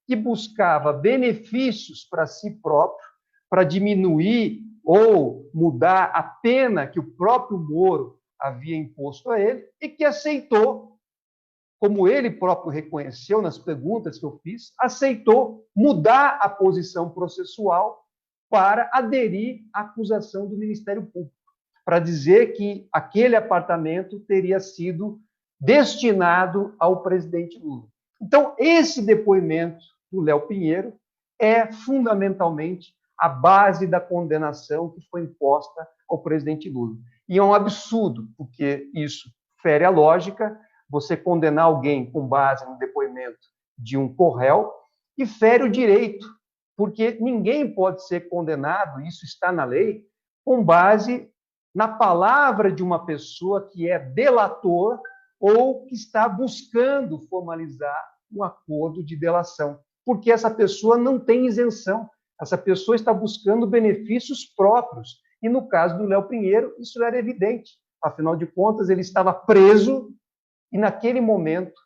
que buscava benefícios para si próprio, para diminuir ou mudar a pena que o próprio Moro havia imposto a ele e que aceitou como ele próprio reconheceu nas perguntas que eu fiz, aceitou mudar a posição processual para aderir à acusação do Ministério Público, para dizer que aquele apartamento teria sido destinado ao presidente Lula. Então, esse depoimento do Léo Pinheiro é fundamentalmente a base da condenação que foi imposta ao presidente Lula. E é um absurdo, porque isso fere a lógica, você condenar alguém com base no depoimento de um corréu, e fere o direito, porque ninguém pode ser condenado, isso está na lei, com base na palavra de uma pessoa que é delator ou que está buscando formalizar um acordo de delação, porque essa pessoa não tem isenção, essa pessoa está buscando benefícios próprios, e no caso do Léo Pinheiro, isso era evidente, afinal de contas, ele estava preso e, naquele momento,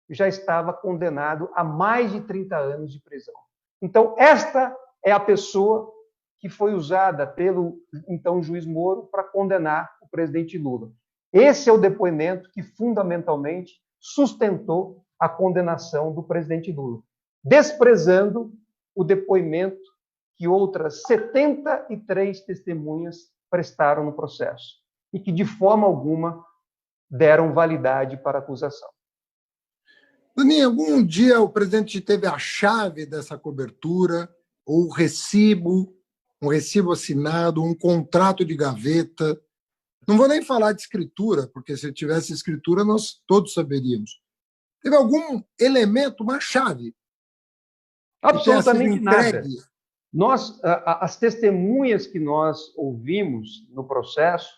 já estava condenado a mais de 30 anos de prisão. Então, esta é a pessoa que foi usada pelo, então, juiz Moro para condenar o presidente Lula. Esse é o depoimento que, fundamentalmente, sustentou a condenação do presidente Lula, desprezando o depoimento que outras 73 testemunhas prestaram no processo e que, de forma alguma, deram validade para a acusação.
Dani, algum dia o presidente teve a chave dessa cobertura, ou um recibo assinado, um contrato de gaveta? Não vou nem falar de escritura, porque se tivesse escritura, nós todos saberíamos. Teve algum elemento, uma chave?
Absolutamente nada. As testemunhas que nós ouvimos no processo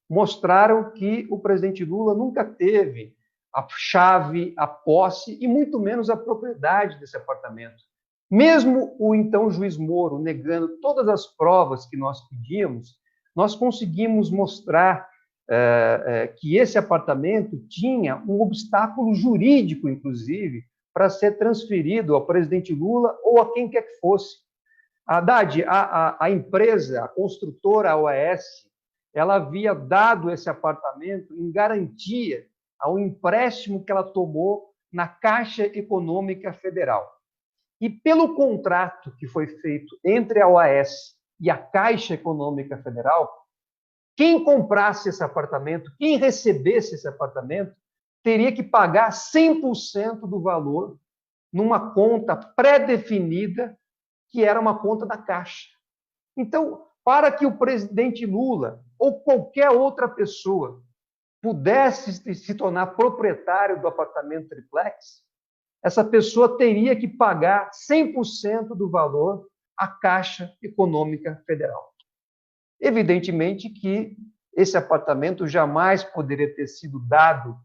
mostraram que o presidente Lula nunca teve a chave, a posse e muito menos a propriedade desse apartamento. Mesmo o então juiz Moro negando todas as provas que nós pedíamos, nós conseguimos mostrar que esse apartamento tinha um obstáculo jurídico, inclusive, para ser transferido ao presidente Lula ou a quem quer que fosse. Haddad, a empresa, a construtora OAS, ela havia dado esse apartamento em garantia ao empréstimo que ela tomou na Caixa Econômica Federal. E pelo contrato que foi feito entre a OAS e a Caixa Econômica Federal, quem comprasse esse apartamento, quem recebesse esse apartamento, teria que pagar 100% do valor numa conta pré-definida, que era uma conta da Caixa. Então, para que o presidente Lula ou qualquer outra pessoa pudesse se tornar proprietário do apartamento triplex, essa pessoa teria que pagar 100% do valor à Caixa Econômica Federal. Evidentemente que esse apartamento jamais poderia ter sido dado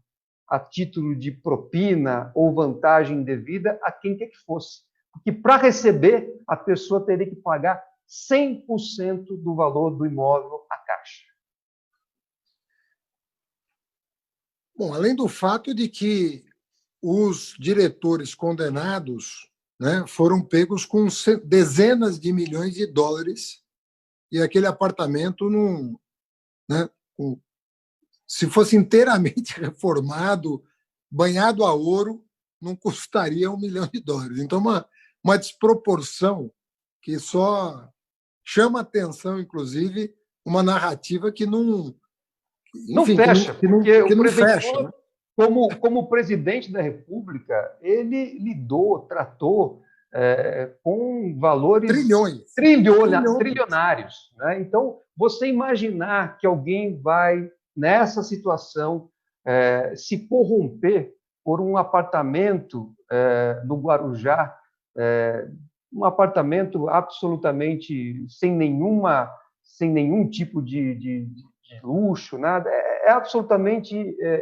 a título de propina ou vantagem indevida a quem quer que fosse. Porque para receber, a pessoa teria que pagar 100% do valor do imóvel à Caixa.
Bom, além do fato de que os diretores condenados, né, foram pegos com dezenas de milhões de dólares e aquele apartamento, né, se fosse inteiramente reformado, banhado a ouro, não custaria $1 milhão. Então, uma desproporção que só chama atenção, inclusive, uma narrativa que não...
Enfim, não fecha, porque o presidente Lula,
né?
como presidente da República, ele tratou com valores trilionários. Né? Então, você imaginar que alguém vai, nessa situação, se corromper por um apartamento no Guarujá, um apartamento absolutamente sem nenhum tipo de luxo, nada, é absolutamente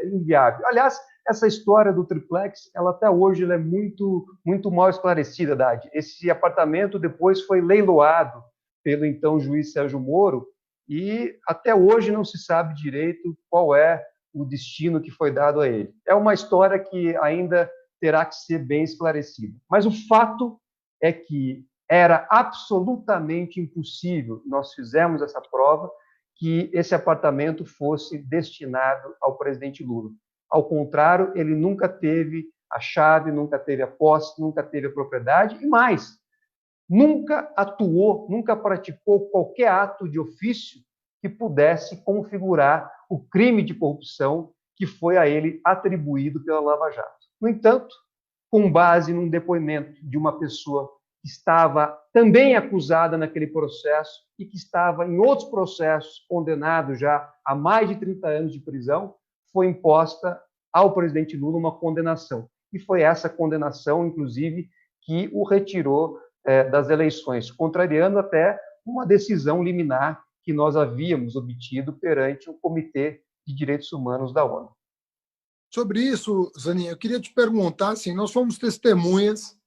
inviável. Aliás, essa história do triplex, ela até hoje ela é muito mal esclarecida, Haddad. Esse apartamento depois foi leiloado pelo então juiz Sérgio Moro e até hoje não se sabe direito qual é o destino que foi dado a ele. É uma história que ainda terá que ser bem esclarecida. Mas o fato é que era absolutamente impossível, nós fizemos essa prova, que esse apartamento fosse destinado ao presidente Lula. Ao contrário, ele nunca teve a chave, nunca teve a posse, nunca teve a propriedade e mais, nunca atuou, nunca praticou qualquer ato de ofício que pudesse configurar o crime de corrupção que foi a ele atribuído pela Lava Jato. No entanto, com base num depoimento de uma pessoa que estava também acusada naquele processo e que estava em outros processos condenado já a mais de 30 anos de prisão, foi imposta ao presidente Lula uma condenação. E foi essa condenação, inclusive, que o retirou das eleições, contrariando até uma decisão liminar que nós havíamos obtido perante o Comitê de Direitos Humanos da ONU.
Sobre isso, Zanin, eu queria te perguntar, assim, nós fomos testemunhas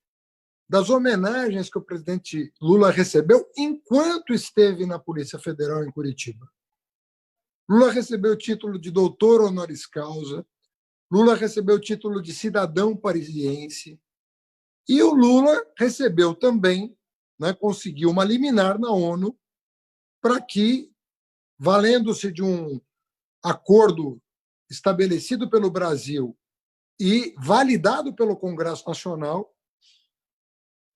das homenagens que o presidente Lula recebeu enquanto esteve na Polícia Federal em Curitiba. Lula recebeu o título de doutor honoris causa, Lula recebeu o título de cidadão parisiense, e o Lula recebeu também, né, conseguiu uma liminar na ONU para que, valendo-se de um acordo estabelecido pelo Brasil e validado pelo Congresso Nacional,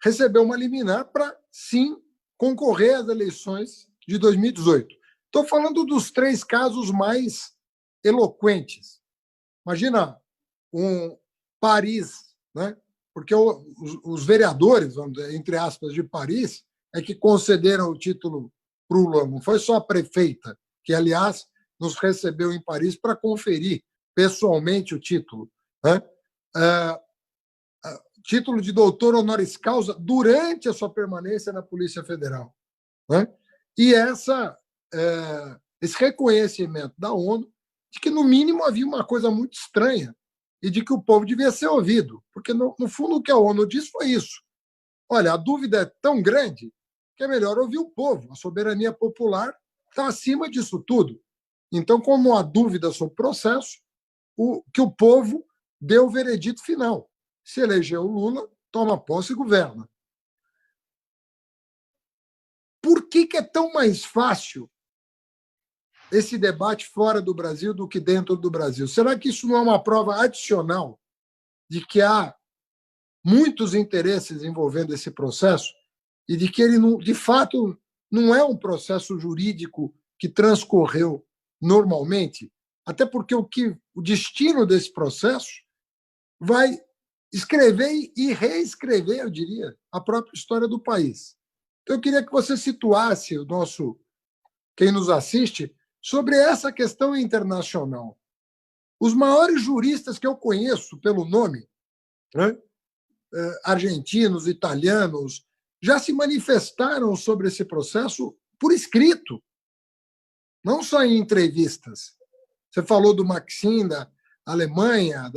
recebeu uma liminar para, sim, concorrer às eleições de 2018. Estou falando dos 3 casos mais eloquentes. Imagina um Paris, né? Porque os vereadores, entre aspas, de Paris, é que concederam o título para o Lula. Não foi só a prefeita, que, aliás, nos recebeu em Paris para conferir pessoalmente o título, né? Título de doutor honoris causa durante a sua permanência na Polícia Federal, né? E esse reconhecimento da ONU de que, no mínimo, havia uma coisa muito estranha e de que o povo devia ser ouvido, porque, no fundo, o que a ONU disse foi isso. Olha, a dúvida é tão grande que é melhor ouvir o povo. A soberania popular está acima disso tudo. Então, como há dúvida sobre o processo, que o povo dê o veredito final. Se elegeu o Lula, toma posse e governa. Por que é tão mais fácil esse debate fora do Brasil do que dentro do Brasil? Será que isso não é uma prova adicional de que há muitos interesses envolvendo esse processo e de que ele, de fato, não é um processo jurídico que transcorreu normalmente? Até porque o destino desse processo vai escrever e reescrever, eu diria, a própria história do país. Então, eu queria que você situasse quem nos assiste sobre essa questão internacional. Os maiores juristas que eu conheço pelo nome, né, argentinos, italianos, já se manifestaram sobre esse processo por escrito, não só em entrevistas. Você falou do Maxim, da Alemanha,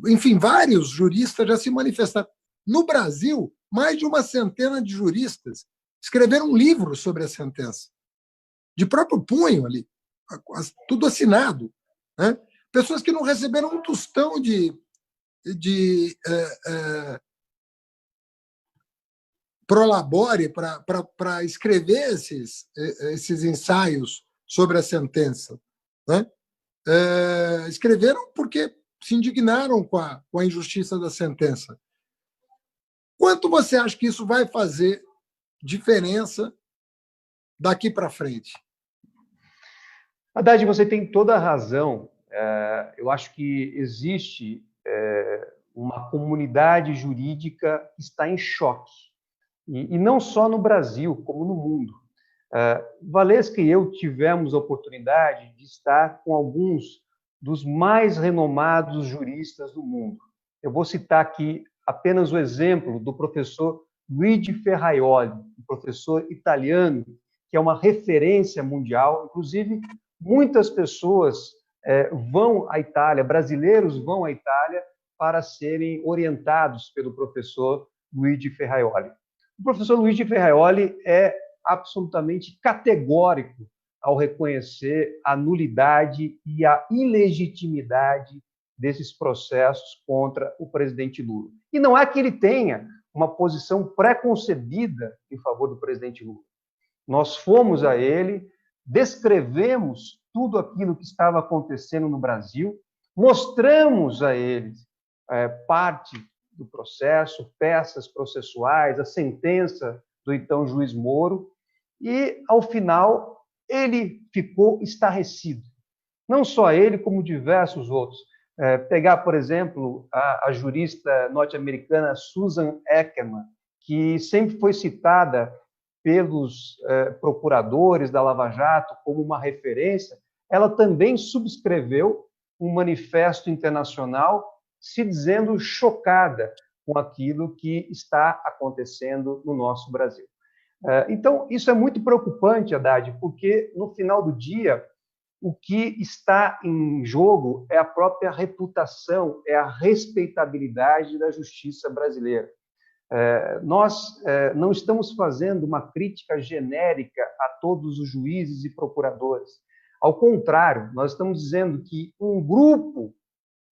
enfim, vários juristas já se manifestaram. No Brasil, mais de uma centena de juristas escreveram um livro sobre a sentença, de próprio punho ali, tudo assinado, né? Pessoas que não receberam um tostão de prolabore para escrever esses ensaios sobre a sentença, né? Escreveram porque se indignaram com a injustiça da sentença. Quanto você acha que isso vai fazer diferença daqui para frente?
Haddad, você tem toda a razão. Eu acho que existe uma comunidade jurídica que está em choque. E não só no Brasil, como no mundo. Valesca e eu tivemos a oportunidade de estar com alguns dos mais renomados juristas do mundo. Eu vou citar aqui apenas o exemplo do professor Luigi Ferraioli, um professor italiano, que é uma referência mundial. Inclusive, muitas pessoas vão à Itália, brasileiros vão à Itália para serem orientados pelo professor Luigi Ferraioli. O professor Luigi Ferraioli é absolutamente categórico ao reconhecer a nulidade e a ilegitimidade desses processos contra o presidente Lula. E não é que ele tenha uma posição pré-concebida em favor do presidente Lula. Nós fomos a ele, descrevemos tudo aquilo que estava acontecendo no Brasil, mostramos a eles parte do processo, peças processuais, a sentença do então juiz Moro, e, ao final, ele ficou estarrecido. Não só ele, como diversos outros. Pegar, por exemplo, a jurista norte-americana Susan Ackerman, que sempre foi citada pelos procuradores da Lava Jato como uma referência, ela também subscreveu um manifesto internacional se dizendo chocada com aquilo que está acontecendo no nosso Brasil. Então, isso é muito preocupante, Haddad, porque, no final do dia, o que está em jogo é a própria reputação, é a respeitabilidade da justiça brasileira. Nós não estamos fazendo uma crítica genérica a todos os juízes e procuradores. Ao contrário, nós estamos dizendo que um grupo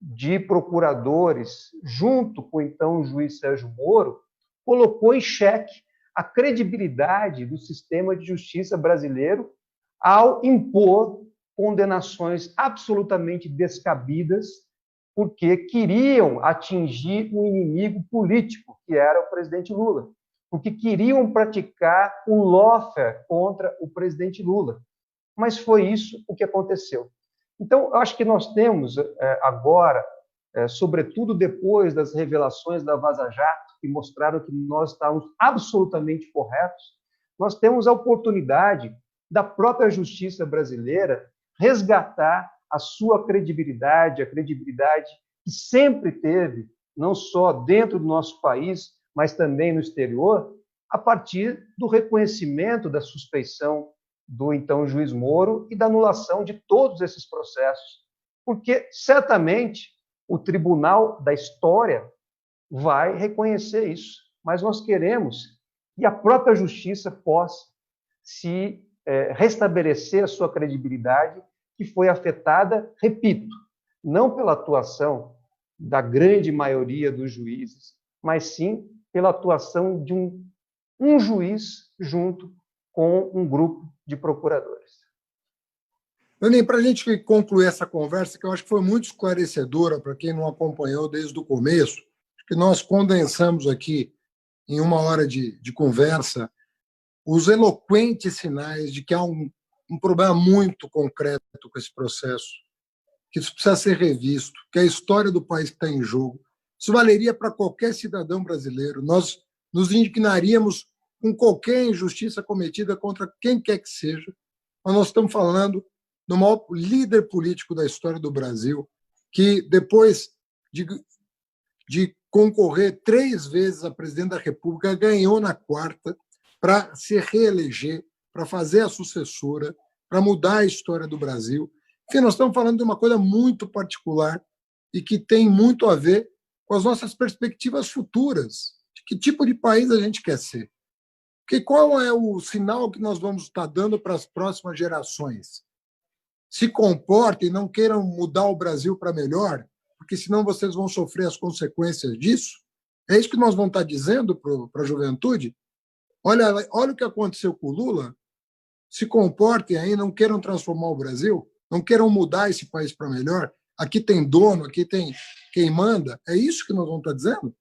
de procuradores, junto com então o juiz Sérgio Moro, colocou em xeque a credibilidade do sistema de justiça brasileiro ao impor condenações absolutamente descabidas, porque queriam atingir um inimigo político, que era o presidente Lula, porque queriam praticar um lawfare contra o presidente Lula. Mas foi isso o que aconteceu. Então, eu acho que nós temos agora, sobretudo depois das revelações da Vaza Jato, que mostraram que nós estávamos absolutamente corretos, nós temos a oportunidade da própria justiça brasileira resgatar a sua credibilidade, a credibilidade que sempre teve, não só dentro do nosso país, mas também no exterior, a partir do reconhecimento da suspeição do então juiz Moro e da anulação de todos esses processos. Porque, certamente, o Tribunal da História vai reconhecer isso, mas nós queremos que a própria justiça possa se restabelecer a sua credibilidade, que foi afetada, repito, não pela atuação da grande maioria dos juízes, mas sim pela atuação de um juiz junto com um grupo de procuradores.
Lenin, para a gente concluir essa conversa, que eu acho que foi muito esclarecedora para quem não acompanhou desde o começo, que nós condensamos aqui em 1 hora de conversa os eloquentes sinais de que há um problema muito concreto com esse processo, que isso precisa ser revisto, que a história do país está em jogo. Isso valeria para qualquer cidadão brasileiro. Nós nos indignaríamos com qualquer injustiça cometida contra quem quer que seja, mas nós estamos falando do maior líder político da história do Brasil, que depois de concorrer 3 vezes a presidente da República, ganhou na 4ª para se reeleger, para fazer a sucessora, para mudar a história do Brasil. Enfim, nós estamos falando de uma coisa muito particular e que tem muito a ver com as nossas perspectivas futuras, de que tipo de país a gente quer ser. Porque qual é o sinal que nós vamos estar dando para as próximas gerações? Se comportem e não queiram mudar o Brasil para melhor, porque senão vocês vão sofrer as consequências disso. É isso que nós vamos estar dizendo para a juventude? Olha o que aconteceu com o Lula. Se comportem aí, não queiram transformar o Brasil, não queiram mudar esse país para melhor. Aqui tem dono, aqui tem quem manda. É isso que nós vamos estar dizendo?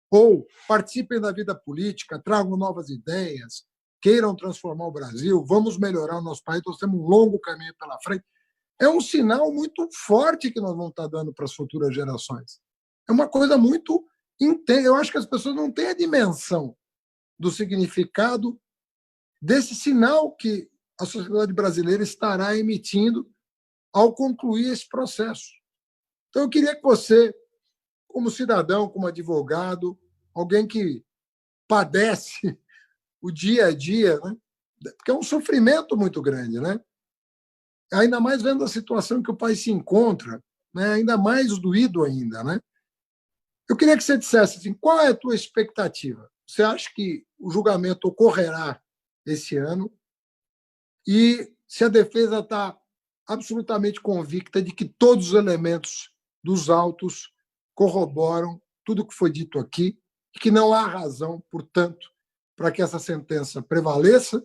Ou participem da vida política, tragam novas ideias, queiram transformar o Brasil, vamos melhorar o nosso país, nós temos um longo caminho pela frente. É um sinal muito forte que nós vamos estar dando para as futuras gerações. É uma coisa muito intensa. Eu acho que as pessoas não têm a dimensão do significado desse sinal que a sociedade brasileira estará emitindo ao concluir esse processo. Então, eu queria que você, como cidadão, como advogado, alguém que padece o dia a dia, né? Porque é um sofrimento muito grande, né? Ainda mais vendo a situação que o país se encontra, né? Ainda mais doído ainda, né? Eu queria que você dissesse assim, qual é a tua expectativa? Você acha que o julgamento ocorrerá esse ano? E se a defesa está absolutamente convicta de que todos os elementos dos autos corroboram tudo o que foi dito aqui e que não há razão, portanto, para que essa sentença prevaleça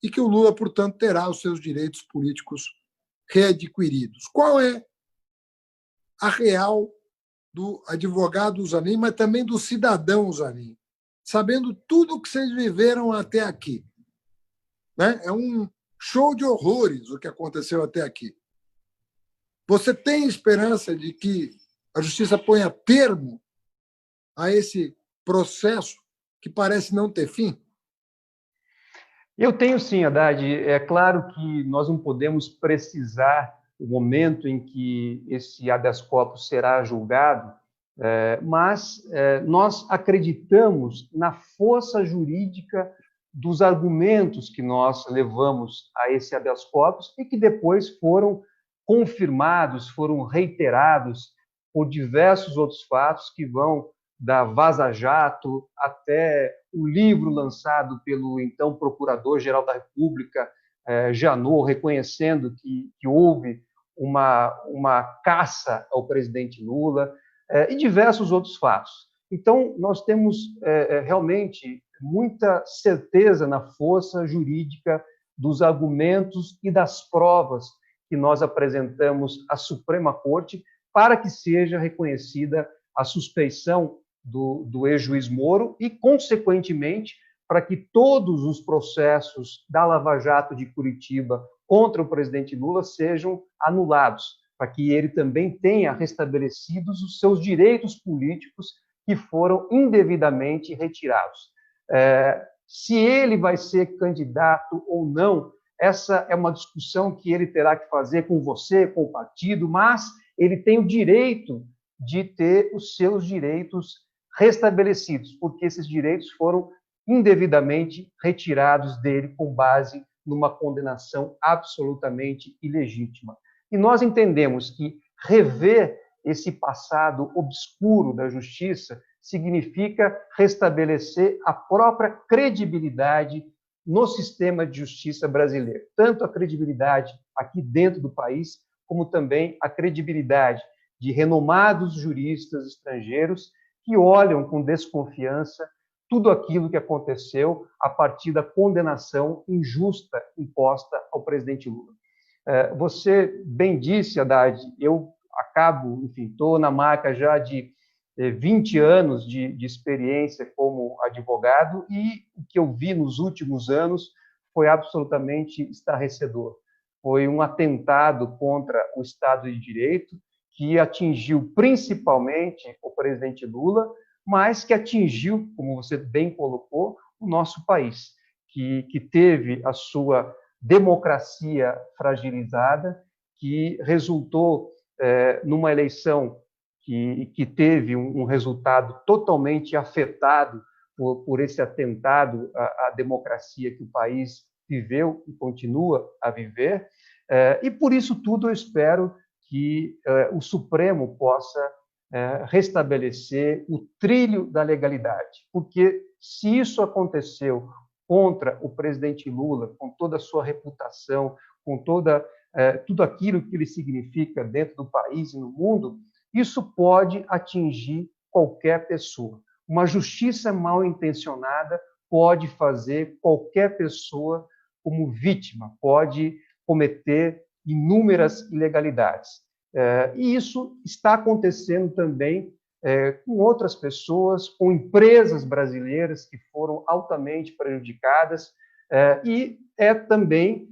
e que o Lula, portanto, terá os seus direitos políticos readquiridos. Qual é a real do advogado Zanin, mas também do cidadão Zanin, sabendo tudo o que vocês viveram até aqui? Né? É um show de horrores o que aconteceu até aqui. Você tem esperança de que a justiça ponha termo a esse processo que parece não ter fim?
Eu tenho sim, Haddad. É claro que nós não podemos precisar o momento em que esse habeas corpus será julgado, mas nós acreditamos na força jurídica dos argumentos que nós levamos a esse habeas corpus e que depois foram confirmados, foram reiterados por diversos outros fatos que vão da Vaza Jato até o livro lançado pelo então Procurador-Geral da República, Janot, reconhecendo que houve uma caça ao presidente Lula, e diversos outros fatos. Então, nós temos realmente muita certeza na força jurídica dos argumentos e das provas que nós apresentamos à Suprema Corte para que seja reconhecida a suspeição do ex-juiz Moro e, consequentemente, para que todos os processos da Lava Jato de Curitiba contra o presidente Lula sejam anulados, para que ele também tenha restabelecidos os seus direitos políticos que foram indevidamente retirados. Se ele vai ser candidato ou não, essa é uma discussão que ele terá que fazer com você, com o partido, mas ele tem o direito de ter os seus direitos restabelecidos, porque esses direitos foram indevidamente retirados dele com base numa condenação absolutamente ilegítima. E nós entendemos que rever esse passado obscuro da justiça significa restabelecer a própria credibilidade no sistema de justiça brasileiro, tanto a credibilidade aqui dentro do país, como também a credibilidade de renomados juristas estrangeiros que olham com desconfiança tudo aquilo que aconteceu a partir da condenação injusta imposta ao presidente Lula. Você bem disse, Haddad, eu estou na marca já de 20 anos de experiência como advogado e o que eu vi nos últimos anos foi absolutamente estarrecedor. Foi um atentado contra o Estado de Direito que atingiu principalmente o presidente Lula, mas que atingiu, como você bem colocou, o nosso país, que teve a sua democracia fragilizada, que resultou numa eleição que teve um resultado totalmente afetado por esse atentado à democracia que o país viveu e continua a viver. E por isso tudo eu espero que o Supremo possa restabelecer o trilho da legalidade, porque se isso aconteceu contra o presidente Lula, com toda a sua reputação, com tudo aquilo que ele significa dentro do país e no mundo, isso pode atingir qualquer pessoa. Uma justiça mal intencionada pode fazer qualquer pessoa como vítima, pode cometer inúmeras ilegalidades. E isso está acontecendo também com outras pessoas, com empresas brasileiras que foram altamente prejudicadas, e é também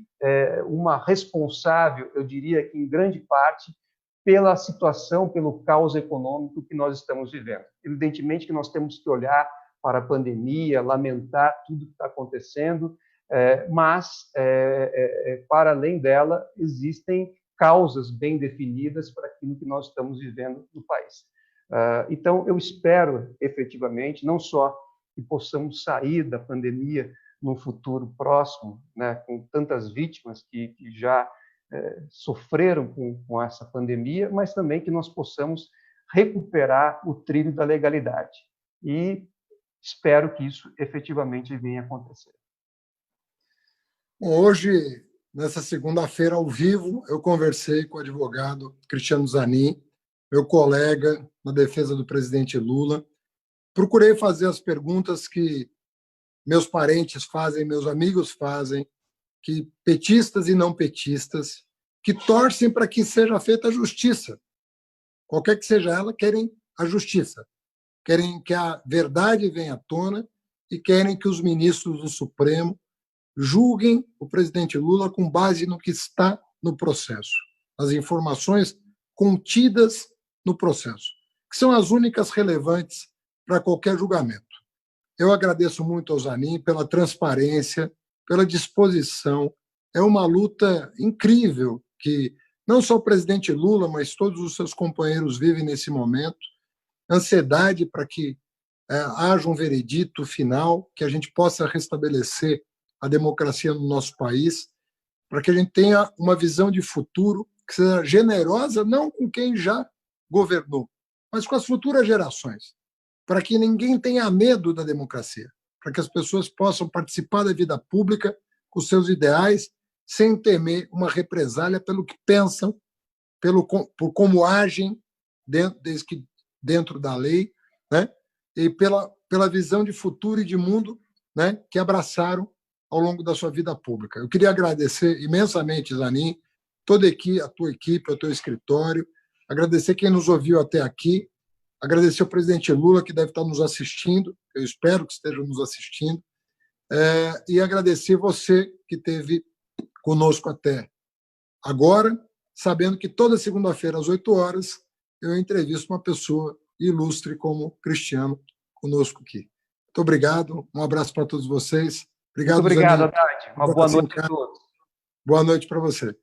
uma responsável, eu diria que em grande parte, pela situação, pelo caos econômico que nós estamos vivendo. Evidentemente que nós temos que olhar para a pandemia, lamentar tudo que está acontecendo, mas, para além dela, existem causas bem definidas para aquilo que nós estamos vivendo no país. Então, eu espero, efetivamente, não só que possamos sair da pandemia num futuro próximo, né, com tantas vítimas que já sofreram com essa pandemia, mas também que nós possamos recuperar o trilho da legalidade. E espero que isso efetivamente venha a acontecer.
Hoje, nessa segunda-feira, ao vivo, eu conversei com o advogado Cristiano Zanin, meu colega na defesa do presidente Lula. Procurei fazer as perguntas que meus parentes fazem, meus amigos fazem, que petistas e não petistas, que torcem para que seja feita a justiça. Qualquer que seja ela, querem a justiça. Querem que a verdade venha à tona e querem que os ministros do Supremo julguem o presidente Lula com base no que está no processo, as informações contidas no processo, que são as únicas relevantes para qualquer julgamento. Eu agradeço muito ao Zanin pela transparência, pela disposição. É uma luta incrível que não só o presidente Lula, mas todos os seus companheiros vivem nesse momento. Ansiedade para que haja um veredito final, que a gente possa restabelecer a democracia no nosso país, para que a gente tenha uma visão de futuro que seja generosa, não com quem já governou, mas com as futuras gerações, para que ninguém tenha medo da democracia, para que as pessoas possam participar da vida pública com seus ideais, sem temer uma represália pelo que pensam, por como agem dentro da lei, né? E pela visão de futuro e de mundo, né, que abraçaram ao longo da sua vida pública. Eu queria agradecer imensamente, Zanin, toda a tua equipe, o teu escritório, agradecer quem nos ouviu até aqui, agradecer ao presidente Lula, que deve estar nos assistindo, eu espero que esteja nos assistindo, e agradecer você que esteve conosco até agora, sabendo que toda segunda-feira, às 8 horas, eu entrevisto uma pessoa ilustre como Cristiano conosco aqui. Muito obrigado, um abraço para todos vocês. Obrigado,
muito obrigado,
Zanin.
Haddad. Uma boa noite a todos.
Boa noite para você.